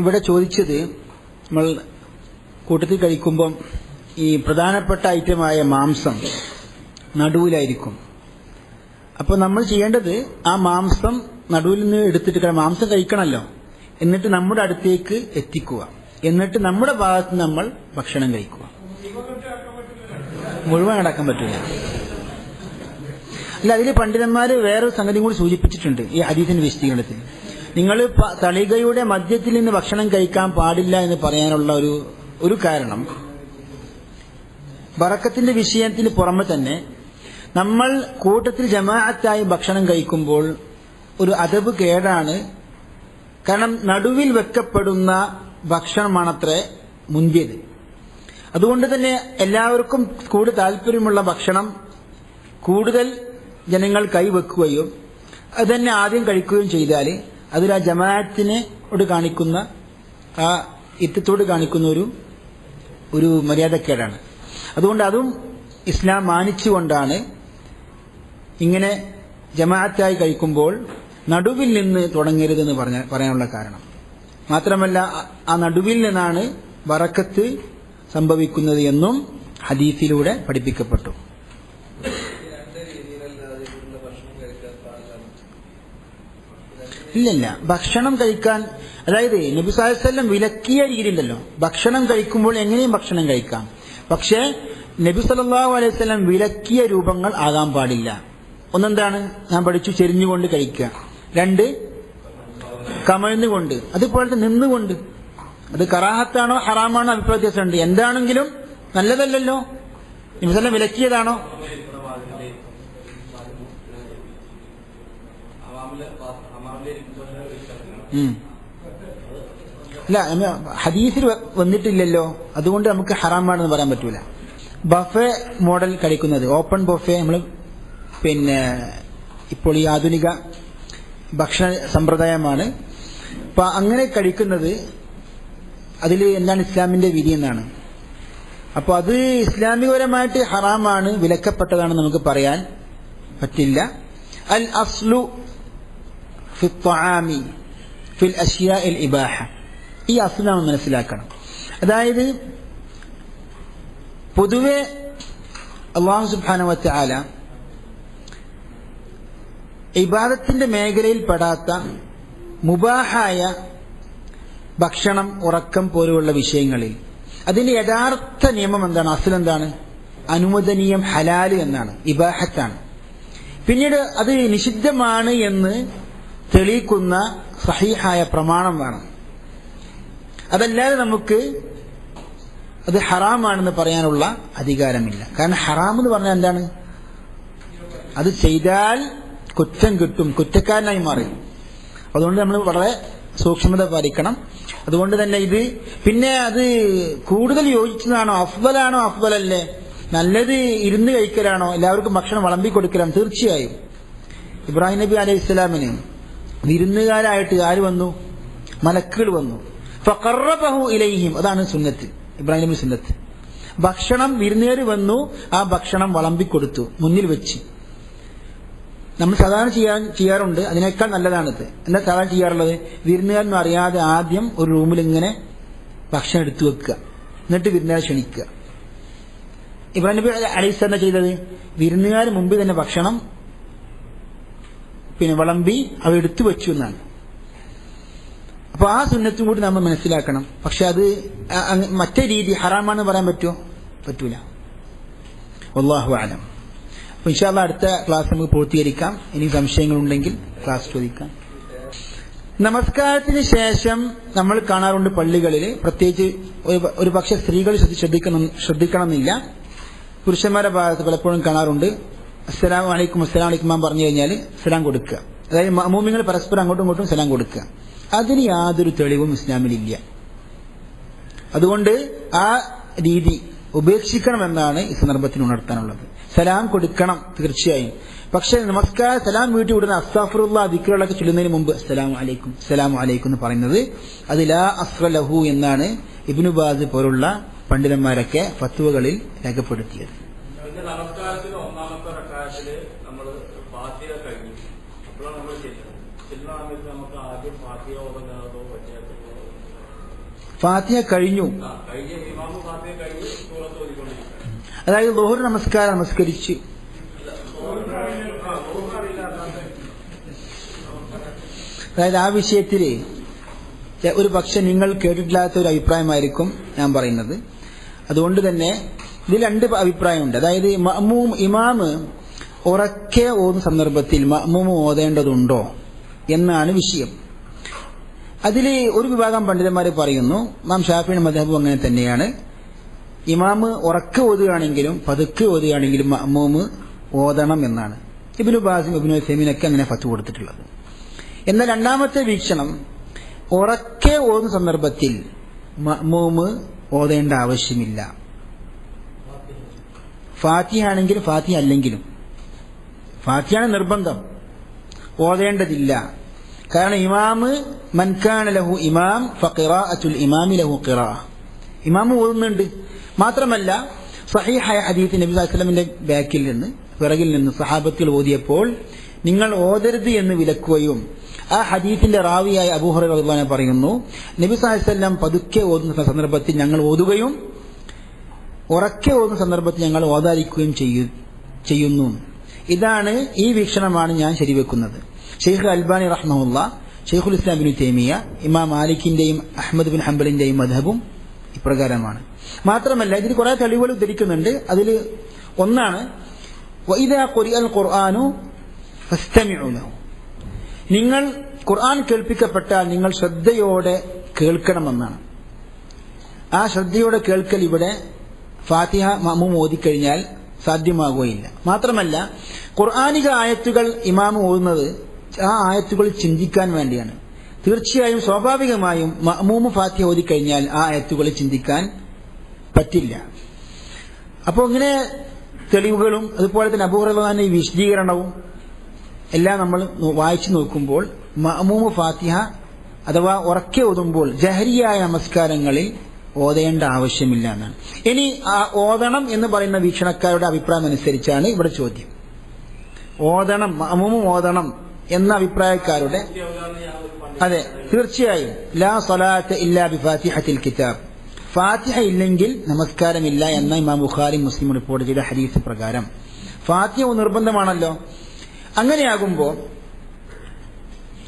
ഇവിടെ ചോദിച്ചത്, നമ്മൾ കൂട്ടത്തിൽ കഴിക്കുമ്പം ഈ പ്രധാനപ്പെട്ട ഐറ്റമായ മാംസം നടുവിലായിരിക്കും. അപ്പോൾ നമ്മൾ ചെയ്യേണ്ടത് ആ മാംസം നടുവിൽ നിന്ന് എടുത്തിട്ട്, മാംസം കഴിക്കണമല്ലോ, എന്നിട്ട് നമ്മുടെ അടുത്തേക്ക് എത്തിക്കുക, എന്നിട്ട് നമ്മുടെ ഭാഗത്ത് നമ്മൾ ഭക്ഷണം കഴിക്കുക. മുഴുവൻ അടക്കാൻ പറ്റില്ല. അല്ല, അതിൽ പണ്ഡിതന്മാർ വേറൊരു സംഗതി കൂടി സൂചിപ്പിച്ചിട്ടുണ്ട് ഈ ഹദീസിന്റെ വിശദീകരണത്തിൽ. നിങ്ങൾ തളികയുടെ മധ്യത്തിൽ നിന്ന് ഭക്ഷണം കഴിക്കാൻ പാടില്ല എന്ന് പറയാനുള്ള ഒരു കാരണം, ബറക്കത്തിന്റെ വിഷയത്തിന് പുറമെ തന്നെ നമ്മൾ കൂട്ടത്തിൽ ജമാഅത്തായി ഭക്ഷണം കഴിക്കുമ്പോൾ ഒരു അദബ് കേടാണ്. കാരണം നടുവിൽ വെക്കപ്പെടുന്ന ഭക്ഷണമാണത്രേ മുന്തിയത്. അതുകൊണ്ട് തന്നെ എല്ലാവർക്കും കൂടുതൽ താല്പര്യമുള്ള ഭക്ഷണം കൂടുതൽ ജനങ്ങൾ കൈവെക്കുകയും അത് തന്നെ ആദ്യം കഴിക്കുകയും ചെയ്താൽ അതിൽ ആ ജമാഅത്തിനോട് കാണിക്കുന്ന ആ ഇത്തത്തോട് കാണിക്കുന്ന ഒരു മര്യാദക്കേടാണ്. അതുകൊണ്ട് അതും ഇസ്ലാം മാനിച്ചുകൊണ്ടാണ് ഇങ്ങനെ ജമാഅത്തായി കഴിക്കുമ്പോൾ നടുവിൽ നിന്ന് തുടങ്ങരുതെന്ന് പറയാനുള്ള കാരണം. മാത്രമല്ല ആ നടുവിൽ നിന്നാണ് ബറക്കത്ത് സംഭവിക്കുന്നത് എന്നും ഹദീസിലൂടെ പഠിപ്പിക്കപ്പെട്ടു. ഇല്ലല്ല, ഭക്ഷണം കഴിക്കാൻ, അതായത് നബി സല്ലല്ലാഹു അലൈഹി വസല്ലം വിലക്കിയ രീതി ഉണ്ടല്ലോ. ഭക്ഷണം കഴിക്കുമ്പോൾ എങ്ങനെയും ഭക്ഷണം കഴിക്കാം, പക്ഷേ നബി സല്ലല്ലാഹു അലൈഹി വസല്ലം വിലക്കിയ രൂപങ്ങൾ ആകാൻ പാടില്ല. ഒന്നെന്താണ് ഞാൻ പഠിച്ചു, ചെരിഞ്ഞുകൊണ്ട് കഴിക്കുക. 2, കമഴ്ന്നുകൊണ്ട്, അതുപോലെ നിന്നുകൊണ്ട്. അത് കറാഹത്താണോ ഹറാമാണോ അഭിപ്രായ വ്യത്യാസമുണ്ട്. എന്താണെങ്കിലും നല്ലതല്ലല്ലോ. നബി സല്ലല്ലാഹു വിലക്കിയതാണോ? അല്ല, ഹദീസിൽ വന്നിട്ടില്ലല്ലോ, അതുകൊണ്ട് നമുക്ക് ഹറാമാണെന്ന് പറയാൻ പറ്റൂല. ബഫേ മോഡൽ കഴിക്കുന്നത്, ഓപ്പൺ ബഫേ, നമ്മൾ ഇപ്പോൾ ഈ ആധുനിക ഭക്ഷണ സമ്പ്രദായമാണ്. അപ്പൊ അങ്ങനെ കഴിക്കുന്നത് അതിൽ എന്താണ് ഇസ്ലാമിന്റെ വിധി എന്നാണ്. അപ്പോൾ അത് ഇസ്ലാമികപരമായിട്ട് ഹറാമാണ്, വിലക്കപ്പെട്ടതാണെന്ന് നമുക്ക് പറയാൻ പറ്റില്ല. അൽ അസ്ലു ഫി ത്വആമി ഫിൽ അശ്യാഇൽ ഇബാഹ, ഈ അസ്ൽ നാം മനസ്സിലാക്കണം. അതായത് പൊതുവെ അല്ലാഹു സുബ്ഹാനഹു വ തആല ഇബാദത്തിന്റെ മേഖലയിൽ പെടാത്ത മുബാഹായ ഭക്ഷണം, ഉറക്കം പോലെയുള്ള വിഷയങ്ങളിൽ അതിന്റെ യഥാർത്ഥ നിയമം എന്താണ്? അസ്ൽ എന്താണ്? അനുവദനീയം, ഹലാല് എന്നാണ്, ഇബാഹത്താണ്. പിന്നീട് അത് നിഷിദ്ധമാണ് എന്ന് തെളിയിക്കുന്ന സഹീഹായ പ്രമാണം വേണം. അതല്ലാതെ നമുക്ക് അത് ഹറാമാണെന്ന് പറയാനുള്ള അധികാരമില്ല. കാരണം ഹറാം എന്ന് പറഞ്ഞാൽ എന്താണ്? അത് ചെയ്താൽ കുറ്റം കിട്ടും, കുറ്റക്കാരനായി മാറി. അതുകൊണ്ട് നമ്മൾ വളരെ സൂക്ഷ്മത പാലിക്കണം. അതുകൊണ്ട് തന്നെ ഇത് പിന്നെ അത് കൂടുതൽ യോജിച്ചതാണോ, അഫ്ദലാണോ, അഫ്ദലല്ലേ, നല്ലത് ഇരുന്ന് കഴിക്കലാണോ, എല്ലാവർക്കും ഭക്ഷണം വിളമ്പി കൊടുക്കലാണ്? തീർച്ചയായും ഇബ്രാഹിം നബി അലൈഹി ഇസ്ലാമിന് വിരുന്നുകാരായിട്ട് ആര് വന്നു? മലക്കുകൾ വന്നു. ഫഖറബഹു ഇലൈഹിം, അതാണ് സുന്നത്ത്, ഇബ്രാഹിം നബി സുന്നത്ത്. ഭക്ഷണം വിരുന്നുകാർ വന്നു, ആ ഭക്ഷണം വിളമ്പിക്കൊടുത്തു മുന്നിൽ വെച്ച്. നമ്മൾ സാധാരണ ചെയ്യാറുണ്ട്, അതിനേക്കാൾ നല്ലതാണിത്. എന്താ സാധാരണ ചെയ്യാറുള്ളത്? വിരുന്നുകാരൊന്നും അറിയാതെ ആദ്യം ഒരു റൂമിൽ ഇങ്ങനെ ഭക്ഷണം എടുത്തു വെക്കുക, എന്നിട്ട് വിരുന്നുകാരെ ക്ഷണിക്കുക. ഇബ്രാഹിം നബി അലൈഹിസ്സലാം ചെയ്തത് വിരുന്നുകാർ മുമ്പ് തന്നെ ഭക്ഷണം വിളമ്പി അവ എടുത്തു വെച്ചു എന്നാണ്. അപ്പൊ ആ സുന്നത്തും കൂടി നമ്മൾ മനസ്സിലാക്കണം. പക്ഷെ അത് മറ്റേ രീതി ഹറാമാണെന്ന് പറയാൻ പറ്റുമോ? പറ്റൂല. വല്ലാഹു അലം. അപ്പൊ ഇൻഷാ അല്ലാഹ് അടുത്ത ക്ലാസ് നമുക്ക് പൂർത്തീകരിക്കാം. ഇനി സംശയങ്ങളുണ്ടെങ്കിൽ ക്ലാസ് ചോദിക്കാം. നമസ്കാരത്തിന് ശേഷം നമ്മൾ കാണാറുണ്ട് പള്ളികളിൽ, പ്രത്യേകിച്ച് ഒരു പക്ഷെ സ്ത്രീകൾ ശ്രദ്ധിക്കണമെന്നില്ല, പുരുഷന്മാരുടെ ഭാഗത്ത് പലപ്പോഴും കാണാറുണ്ട്. അസ്സലാമു അലൈക്കും അസ്സലാമു അലൈക്കും പറഞ്ഞു കഴിഞ്ഞാൽ സലാം കൊടുക്കുക. അതായത് മഅ്മൂമിങ്ങൾ പരസ്പരം അങ്ങോട്ടും ഇങ്ങോട്ടും സലാം കൊടുക്കുക. അതിന് യാതൊരു തെളിവും ഇസ്ലാമിലില്ല. അതുകൊണ്ട് ആ രീതി ഉപേക്ഷിക്കണമെന്നാണ് ഈ സന്ദർഭത്തിൽ ഉണർത്താനുള്ളത്. സലാം കൊടുക്കണം തീർച്ചയായും. പക്ഷെ നമസ്കാരം സലാം വീട്ടി വിടുന്ന അസ്തഗ്ഫിറുല്ലാഹ് ദിക്റുകളൊക്കെ ചൊല്ലുന്നതിന് മുമ്പ് അസ്സലാമു അലൈക്കും എന്ന് പറയുന്നത് അത് ലാ അസ്റ ലഹു എന്നാണ് ഇബ്നു ബാസ് പോലുള്ള പണ്ഡിതന്മാരൊക്കെ ഫത്വകളിൽ രേഖപ്പെടുത്തിയത്. ഫാത്തിഹ കഴിഞ്ഞു, അതായത് ളുഹർ നമസ്കാരം നമസ്കരിച്ച് അതായത് ആ വിഷയത്തിൽ ഒരു പക്ഷെ നിങ്ങൾ കേട്ടിട്ടില്ലാത്ത ഒരു അഭിപ്രായമായിരിക്കും ഞാൻ പറയുന്നത്. അതുകൊണ്ട് തന്നെ ഇതിൽ രണ്ട് അഭിപ്രായമുണ്ട്. അതായത് ഇമാമ് ഉറക്കെ ഓതുന്ന സന്ദർഭത്തിൽ മഅ്മൂം ഓതേണ്ടതുണ്ടോ എന്നാണ് വിഷയം. അതിൽ ഒരു വിഭാഗം പണ്ഡിതന്മാർ പറയുന്നു, ഇമാം ഷാഫിഈ മദ്ഹബും അങ്ങനെ തന്നെയാണ്, ഇമാമ് ഉറക്കെ ഓതുകയാണെങ്കിലും പതുക്കെ ഓതുകയാണെങ്കിലും മഅ്മൂം ഓതണം എന്നാണ്. ഇബ്നു ബാസും ഇബ്നു ഉസൈമീനൊക്കെ അങ്ങനെ ഫത്വ കൊടുത്തിട്ടുള്ളത്. എന്നാൽ രണ്ടാമത്തെ വീക്ഷണം, ഉറക്കെ ഓതുന്ന സന്ദർഭത്തിൽ മഅ്മൂം ഓതേണ്ട ആവശ്യമില്ല. ഫാത്തിഹ ആണെങ്കിലും ഫാത്തിഹ അല്ലെങ്കിലും, ഫാത്തിഹയാണ് നിർബന്ധം, ഓതേണ്ടതില്ല. കാരണം ഇമാമ് മൻ കാന ലഹു ഇമാം ഫഖിറാഅത്തുൽ ഇമാമി ലഹു ഖിറാഅ, ഇമാമ് ഓതുന്നുണ്ട്. മാത്രമല്ല സഹീഹായ ഹദീസ് നബി സല്ലല്ലാഹു അലൈഹി വസല്ലമിന്റെ ബാക്കിൽ നിന്ന് പിറകിൽ നിന്ന് സഹാബത്തുകൾ ഓതിയപ്പോൾ നിങ്ങൾ ഓതരുത് എന്ന് വിലക്കുകയും ആ ഹദീസിന്റെ റാവിയായ അബൂ ഹുറൈറ റളിയല്ലാഹു അൻഹു പറയുന്നു, നബി സല്ലല്ലാഹു അലൈഹി വസല്ലം പതുക്കെ ഓതുന്ന സന്ദർഭത്തിൽ ഞങ്ങൾ ഓതുകയും ഉറക്കെ ഓതുന്ന സന്ദർഭത്തിൽ ഞങ്ങൾ ഓതാതിരിക്കുകയും ചെയ്യുന്നു. ഇതാണ്, ഈ വീക്ഷണമാണ് ഞാൻ ശരിവെക്കുന്നത്. ഷെയ്ഖ് അൽബാനി റഹ്മഹുല്ലാഹ്, ഷെയ്ഖുൽ ഇസ്ലാം ഇബ്നു തൈമിയ്യ, ഇമാം മാലിക്കിന്റെയും അഹ്മദ് ബിൻ ഹംബലിന്റെയും മദ്ഹബും ഇപ്രകാരമാണ്. മാത്രമല്ല ഇതിൽ കുറെ തെളിവുകൾ ഉദ്ധരിക്കുന്നുണ്ട്. അതിൽ ഒന്നാണ് വഇദാ ഖുരിഅൽ ഖുർആനു ഫസ്തമിഉ ലഹു, നിങ്ങൾ ഖുർആൻ കേൾപ്പിക്കപ്പെട്ടാൽ നിങ്ങൾ ശ്രദ്ധയോടെ കേൾക്കണമെന്നാണ്. ആ ശ്രദ്ധയോടെ കേൾക്കൽ ഇവിടെ ഫാത്തിഹ മഅ്മൂം ഓതിക്കഴിഞ്ഞാൽ സാധ്യമാകുകയില്ല. മാത്രമല്ല ഖുർആനിക ആയത്തുകൾ ഇമാം ഓതുന്നത് ആ ആയത്തുകൾ ചിന്തിക്കാൻ വേണ്ടിയാണ്. തീർച്ചയായും സ്വാഭാവികമായും മഅ്മൂം ഫാത്തിഹ ഓതിക്കഴിഞ്ഞാൽ ആ ആയത്തുകൾ ചിന്തിക്കാൻ പറ്റില്ല. അപ്പോൾ ഇങ്ങനെ തെളിവുകളും അതുപോലെ തന്നെ അബൂ ഹുറൈറ റളിയല്ലാഹു അൻഹു വിശദീകരണവും എല്ലാം നമ്മൾ വായിച്ചു നോക്കുമ്പോൾ മഅ്മൂം ഫാത്തിഹ അഥവാ ഉറക്കെ ഓതുമ്പോൾ ജഹരിയായ നമസ്കാരങ്ങളിൽ ഓതേണ്ട ആവശ്യമില്ല എന്നാണ്. ഇനി ആ ഓതണം എന്ന് പറയുന്ന വീക്ഷണക്കാരുടെ അഭിപ്രായം അനുസരിച്ചാണ് ഇവിടെ ചോദ്യം. ഓതണം, മഅ്മൂം ഓതണം എന്ന അഭിപ്രായക്കാരുടെ, അതെ തീർച്ചയായും ലാ സ്വലാത്ത ഇല്ലാ ബിഫാത്തിഹത്തിൽ കിതാബ്, ഫാത്തിഹ ഇല്ലെങ്കിൽ നമസ്കാരമില്ല എന്ന ഇമാം ബുഖാരി മുസ്ലിം റിപ്പോർട്ട് ചെയ്ത ഹദീസ് പ്രകാരം ഫാത്തിഹ നിർബന്ധമാണല്ലോ. അങ്ങനെയാകുമ്പോൾ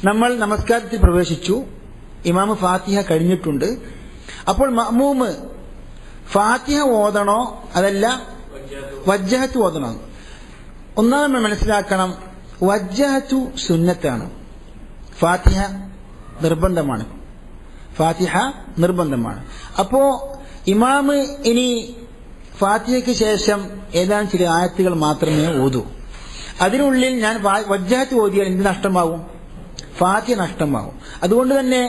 നമ്മൾ നമസ്കാരത്തിൽ പ്രവേശിച്ചു, ഇമാം ഫാത്തിഹ കഴിഞ്ഞിട്ടുണ്ട്. അപ്പോൾ മഅ്മൂം ഫാത്തിഹ ഓതണോ അതല്ല വജ്ജഹത്ത് ഓതണോ? ഒന്നാമത് മനസ്സിലാക്കണം, വജ്ജഹത്തു സുന്നത്താണ്, ഫാത്തിഹ നിർബന്ധമാണ്. ഫാത്തിഹ നിർബന്ധമാണ്. അപ്പോ ഇമാമ് ഇനി ഫാത്തിഹയ്ക്ക് ശേഷം ഏതാനും ചില ആയത്തുകൾ മാത്രമേ ഓതൂ. അതിനുള്ളിൽ ഞാൻ വജ്ജഹത്ത് ഓതിയാൽ എന്ത് നഷ്ടമാവും? ഫാത്തിഹ നഷ്ടമാവും. അതുകൊണ്ട് തന്നെ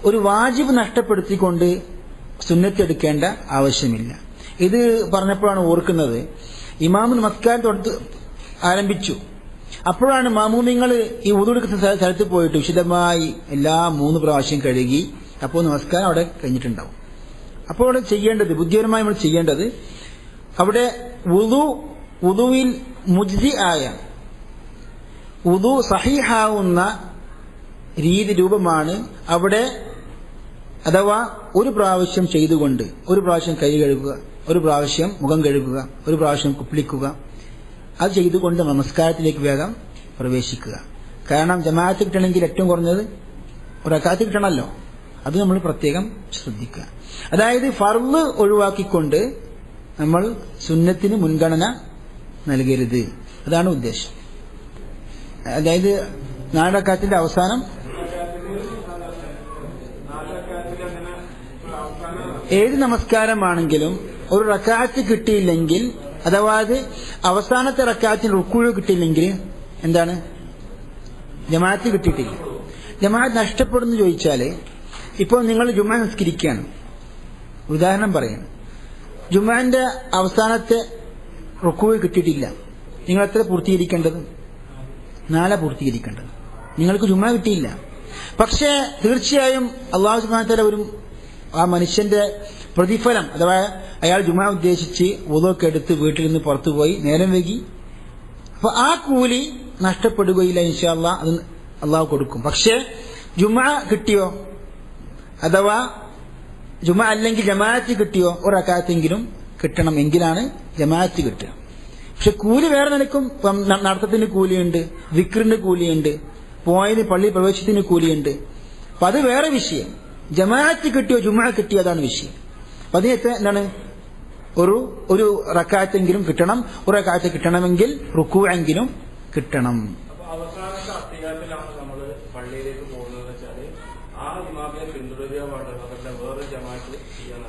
ഒരു വാജിബ് നഷ്ടപ്പെടുത്തിക്കൊണ്ട് സുന്നത്തെടുക്കേണ്ട ആവശ്യമില്ല. ഇത് പറഞ്ഞപ്പോഴാണ് ഓർക്കുന്നത്, ഇമാമ് നമസ്കാരം തൊട്ട് ആരംഭിച്ചു. അപ്പോഴാണ് മാമൂമിങ്ങൾ ഈ വുദൂഎടുക്കുന്ന സ്ഥലത്ത് പോയിട്ട് വിശദമായി എല്ലാ 3 പ്രാവശ്യം കഴുകി. അപ്പോൾ നമസ്കാരം അവിടെ കഴിഞ്ഞിട്ടുണ്ടാവും. അപ്പോൾ അവിടെ ചെയ്യേണ്ടത്, ബുദ്ധിപരമായി നമ്മൾ ചെയ്യേണ്ടത്, അവിടെ വുദൂവിൽ മുജ്സി ആയ വുദൂ സഹീഹാവുന്ന രൂപമാണ് അവിടെ. അഥവാ ഒരു പ്രാവശ്യം ചെയ്തുകൊണ്ട് ഒരു പ്രാവശ്യം കൈ കഴുകുക, ഒരു പ്രാവശ്യം മുഖം കഴുകുക, ഒരു പ്രാവശ്യം കുപ്പിളിക്കുക, അത് ചെയ്തുകൊണ്ട് നമസ്കാരത്തിലേക്ക് വേഗം പ്രവേശിക്കുക. കാരണം ജമാഅത്ത് കിട്ടണമെങ്കിൽ ഏറ്റവും കുറഞ്ഞത് ഒരു റക്അത്ത് കിട്ടണമല്ലോ. അത് നമ്മൾ പ്രത്യേകം ശ്രദ്ധിക്കുക. അതായത് ഫർള് ഒഴിവാക്കിക്കൊണ്ട് നമ്മൾ സുന്നത്തിന് മുൻഗണന നൽകരുത്. അതാണ് ഉദ്ദേശം. അതായത് 4 റക്അത്തിന്റെ അവസാനം ഏത് നമസ്കാരമാണെങ്കിലും ഒരു റക്അത്ത് കിട്ടിയില്ലെങ്കിൽ, അഥവാ അത് അവസാനത്തെ റക്അത്തിന് റുക്കൂഅ് കിട്ടിയില്ലെങ്കിൽ എന്താണ്? ജമാഅത്ത് കിട്ടിയിട്ടില്ല. ജമാഅത്ത് നഷ്ടപ്പെടുന്നു ചോദിച്ചാൽ, ഇപ്പോൾ നിങ്ങൾ ജുമുഅ നിസ്കരിക്കുകയാണ്, ഉദാഹരണം പറയാണ്, ജുമുഅന്റെ അവസാനത്തെ റുക്കൂഅ് കിട്ടിയിട്ടില്ല. നിങ്ങൾ എത്ര പൂർത്തീകരിക്കേണ്ടത്? 4 പൂർത്തീകരിക്കേണ്ടത്. നിങ്ങൾക്ക് ജുമുഅ കിട്ടിയില്ല. പക്ഷേ തീർച്ചയായും അല്ലാഹു സുബ്ഹാനഹു വ തആല ആ മനുഷ്യന്റെ പ്രതിഫലം, അഥവാ അയാൾ ജുമുഅ ഉദ്ദേശിച്ച് വുദൂഅൊക്കെ എടുത്ത് വീട്ടിൽ നിന്ന് പുറത്തുപോയി നേരം വൈകി, അപ്പൊ ആ കൂലി നഷ്ടപ്പെടുകയില്ല. ഇൻഷാ അല്ലാഹ് അത് അള്ളാഹു കൊടുക്കും. പക്ഷേ ജുമുഅ കിട്ടിയോ, അഥവാ ജുമുഅ അല്ലെങ്കിൽ ജമാഅത്ത് കിട്ടിയോ, ഒരു റക്അത്തെങ്കിലും കിട്ടണം. എങ്കിലാണ് ജമാഅത്ത് കിട്ടുക. പക്ഷെ കൂലി വേറെ നിലക്കും. നടത്തത്തിന് കൂലിയുണ്ട്, വിക്റിന് കൂലിയുണ്ട്, പോയതിന് പള്ളി പ്രവേശത്തിന് കൂലിയുണ്ട്. അപ്പൊ അത് വേറെ വിഷയം. ജമാഅത്ത് കിട്ടിയോ ജുമുഅ കിട്ടിയോ അതാണ് വിഷയം. അപ്പൊ അതിന് എന്താണ്? ഒരു റക്അത്തെങ്കിലും കിട്ടണം. ഒരു റക്അത്ത് കിട്ടണമെങ്കിൽ റുക്കൂഅെങ്കിലും കിട്ടണം.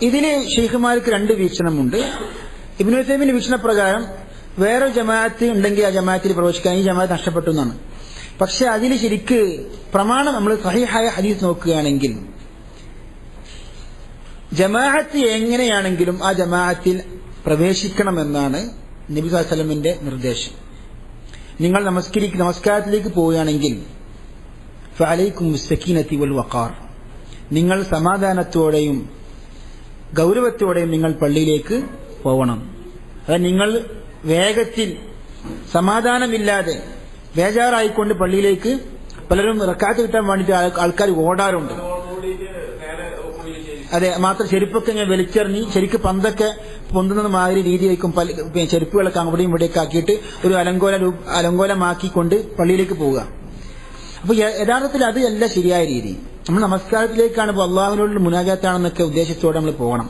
ഇതിന് ശൈഖുമാർക്ക് 2 വീക്ഷണമുണ്ട്. ഇബ്നു ഉസൈമിന്റെ വീക്ഷണപ്രകാരം വേറെ ജമാഅത്ത് ഉണ്ടെങ്കിൽ ആ ജമാഅത്തിൽ പ്രവേശിക്കാൻ, ഈ ജമാഅത്ത് നഷ്ടപ്പെട്ടു എന്നാണ്. പക്ഷെ അതിൽ ശരിക്ക് പ്രമാണം നമ്മൾ സഹീഹായ ഹദീസ് നോക്കുകയാണെങ്കിൽ ജമാഅത്ത് എങ്ങനെയാണെങ്കിലും ആ ജമാഅത്തിൽ പ്രവേശിക്കണമെന്നാണ് നബി സല്ലല്ലാഹു അലൈഹി വസല്ലമിന്റെ നിർദ്ദേശം. നിങ്ങൾ നമസ്കാരത്തിലേക്ക് പോവുകയാണെങ്കിൽ ഫഅലൈക്കും ബിസ്സകീനതി വൽ വഖാർ, നിങ്ങൾ സമാധാനത്തോടെയും ഗൗരവത്തോടെയും നിങ്ങൾ പള്ളിയിലേക്ക് പോകണം. അതായത് നിങ്ങൾ വേഗത്തിൽ സമാധാനമില്ലാതെ ബേജാറായിക്കൊണ്ട് പള്ളിയിലേക്ക് പലരും റക്അത്ത് കിട്ടാൻ വേണ്ടിയിട്ട് ആൾക്കാർ ഓടാറുണ്ട്. അതെ, മാത്രം ചെരുപ്പൊക്കെ ഞാൻ വലിച്ചെറിഞ്ഞ് ശരിക്കും പന്തൊക്കെ പൊന്തുന്ന മാതിരി രീതിയിലേക്കും ചെരുപ്പുകളൊക്കെ അവിടെയും ഇവിടെയൊക്കെ ആക്കിയിട്ട് ഒരു അലങ്കോലമാക്കിക്കൊണ്ട് പള്ളിയിലേക്ക് പോവുക. അപ്പൊ യഥാർത്ഥത്തിൽ അത് അല്ല ശരിയായ രീതി. നമ്മൾ നമസ്കാരത്തിലേക്കാണ്, ഇപ്പോൾ അള്ളാഹുവിനോട് മുനാജാത്താണെന്നൊക്കെ ഉദ്ദേശത്തോടെ നമ്മൾ പോകണം.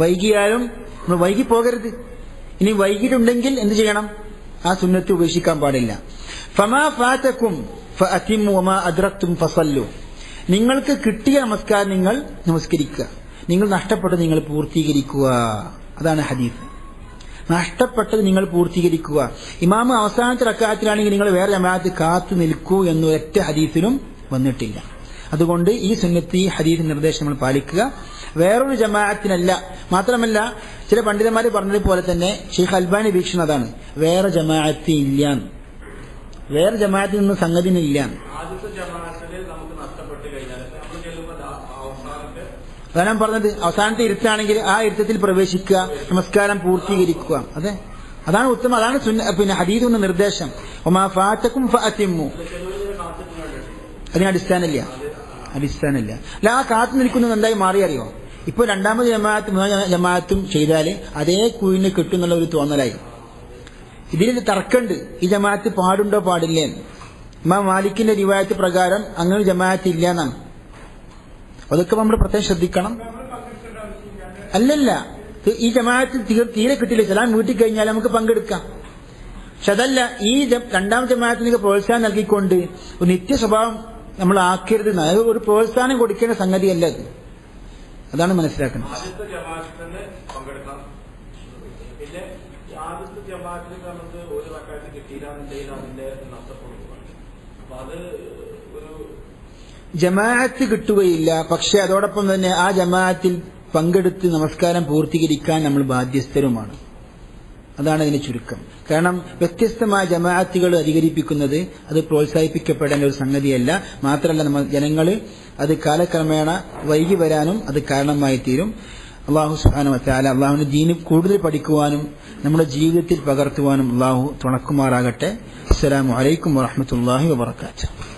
വൈകിയാലും നമ്മൾ വൈകി പോകരുത്. ഇനി വൈകിട്ടുണ്ടെങ്കിൽ എന്ത് ചെയ്യണം? ആ സുന്നത്ത് ഉപേക്ഷിക്കാൻ പാടില്ല. ഫമാ ഫാതകും ഫഅതിമു വമാ അദ്റക്തും ഫസല്ലു. നിങ്ങൾക്ക് കിട്ടിയ നമസ്കാരം നിങ്ങൾ നമസ്കരിക്കുക, നിങ്ങൾ നഷ്ടപ്പെട്ടത് നിങ്ങൾ പൂർത്തീകരിക്കുക. അതാണ് ഹദീസ്. നഷ്ടപ്പെട്ടത് നിങ്ങൾ പൂർത്തീകരിക്കുക. ഇമാമ് അവസാനത്തെ റക്അത്തിലാണെങ്കിൽ നിങ്ങൾ വേറെ ജമാഅത്ത് കാത്തു നിൽക്കൂ എന്ന് ഒറ്റ ഹദീസിലും വന്നിട്ടില്ല. അതുകൊണ്ട് ഈ സുന്നത്ത്, ഈ ഹദീസ് നിർദ്ദേശം നമ്മൾ പാലിക്കുക, വേറൊരു ജമാഅത്തിനല്ല. മാത്രമല്ല ചില പണ്ഡിതന്മാർ പറഞ്ഞതുപോലെ തന്നെ ഷെയ്ഖ് അൽബാനി വീക്ഷണം അതാണ്, വേറെ ജമാഅത്ത് ഇല്ല, വേറെ ജമാഅത്തിൽ നിന്ന് സംഗതിയില്ല. അതാണ് ഞാൻ പറഞ്ഞത്. അവസാനത്തെ ഇരുത്താണെങ്കിൽ ആ ഇരുത്തത്തിൽ പ്രവേശിക്കുക, നമസ്കാരം പൂർത്തീകരിക്കുക. അതാണ് ഉത്തമം. അതാണ് പിന്നെ ഹദീസിന്റെ നിർദ്ദേശം. വമാ ഫാതകും ഫഅതിമു. അതിന് അടിസ്ഥാനമില്ല. അല്ല, ആ കാത്തു നിൽക്കുന്നത് എന്തായി മാറി അറിയോ? ഇപ്പൊ 2ാമത് ജമാഅത്ത് 3ാം ജമാഅത്തും ചെയ്താൽ അതേ കൂലിന് കിട്ടും എന്നുള്ള ഒരു തോന്നലായി. ഇതിൽ തർക്കമുണ്ട്, ഈ ജമാഅത്ത് പാടുണ്ടോ പാടില്ലേ. ഇമാം മാലിക്കിന്റെ റിവായത്ത് പ്രകാരം അങ്ങനെ ജമാഅത്ത് ഇല്ല എന്നാണ്. അതൊക്കെ നമ്മൾ പ്രത്യേകം ശ്രദ്ധിക്കണം. അല്ലല്ല, ഈ ജമാഅത്ത് തീരെ കിട്ടില്ല, സലാം വീട്ടിൽ കഴിഞ്ഞാൽ നമുക്ക് പങ്കെടുക്കാം. പക്ഷെ അതല്ല, ഈ 2ാം ജമാഅത്തിന് പ്രോത്സാഹനം നൽകിക്കൊണ്ട് ഒരു നിത്യ സ്വഭാവം നമ്മൾ ആക്കരുത്. അത് ഒരു പ്രോത്സാഹനം കൊടുക്കേണ്ട സംഗതിയല്ല അത്. അതാണ് മനസ്സിലാക്കുന്നത്. ആദ്യത്തെ ജമാഅത്തിന് പങ്കെടുക്കാം. പിന്നെ ആദ്യത്തെ ജമാഅത്തിന് നമുക്ക് ഒരു റക്അത്ത് കിട്ടിയില്ലാന്നുണ്ടെങ്കിൽ അതിന്റെ നഷ്ടപ്പെടുകയാണ്. അപ്പൊ അത് ഒരു ജമാഅത്ത് കിട്ടുകയില്ല. പക്ഷെ അതോടൊപ്പം തന്നെ ആ ജമാഅത്തിൽ പങ്കെടുത്ത് നമസ്കാരം പൂർത്തീകരിക്കാൻ നമ്മൾ ബാധ്യസ്ഥരുമാണ്. അതാണ് അതിന് ചുരുക്കം. കാരണം വ്യത്യസ്തമായ ജമാഅത്തുകൾ അധികരിപ്പിക്കുന്നത് അത് പ്രോത്സാഹിപ്പിക്കപ്പെടേണ്ട ഒരു സംഗതിയല്ല. മാത്രമല്ല നമ്മൾ ജനങ്ങൾ അത് കാലക്രമേണ വൈകി വരാനും അത് കാരണമായി തീരും. അല്ലാഹു സുബ്ഹാനഹു വ തആല അല്ലാഹുവിന്റെ ദീന് കൂടുതൽ പഠിക്കുവാനും നമ്മുടെ ജീവിതത്തിൽ പകർത്തുവാനും അല്ലാഹു തുണക്കുമാറാകട്ടെ. അസ്സലാമു അലൈക്കും വറഹ്മത്തുള്ളാഹി വബറകാതുഹു.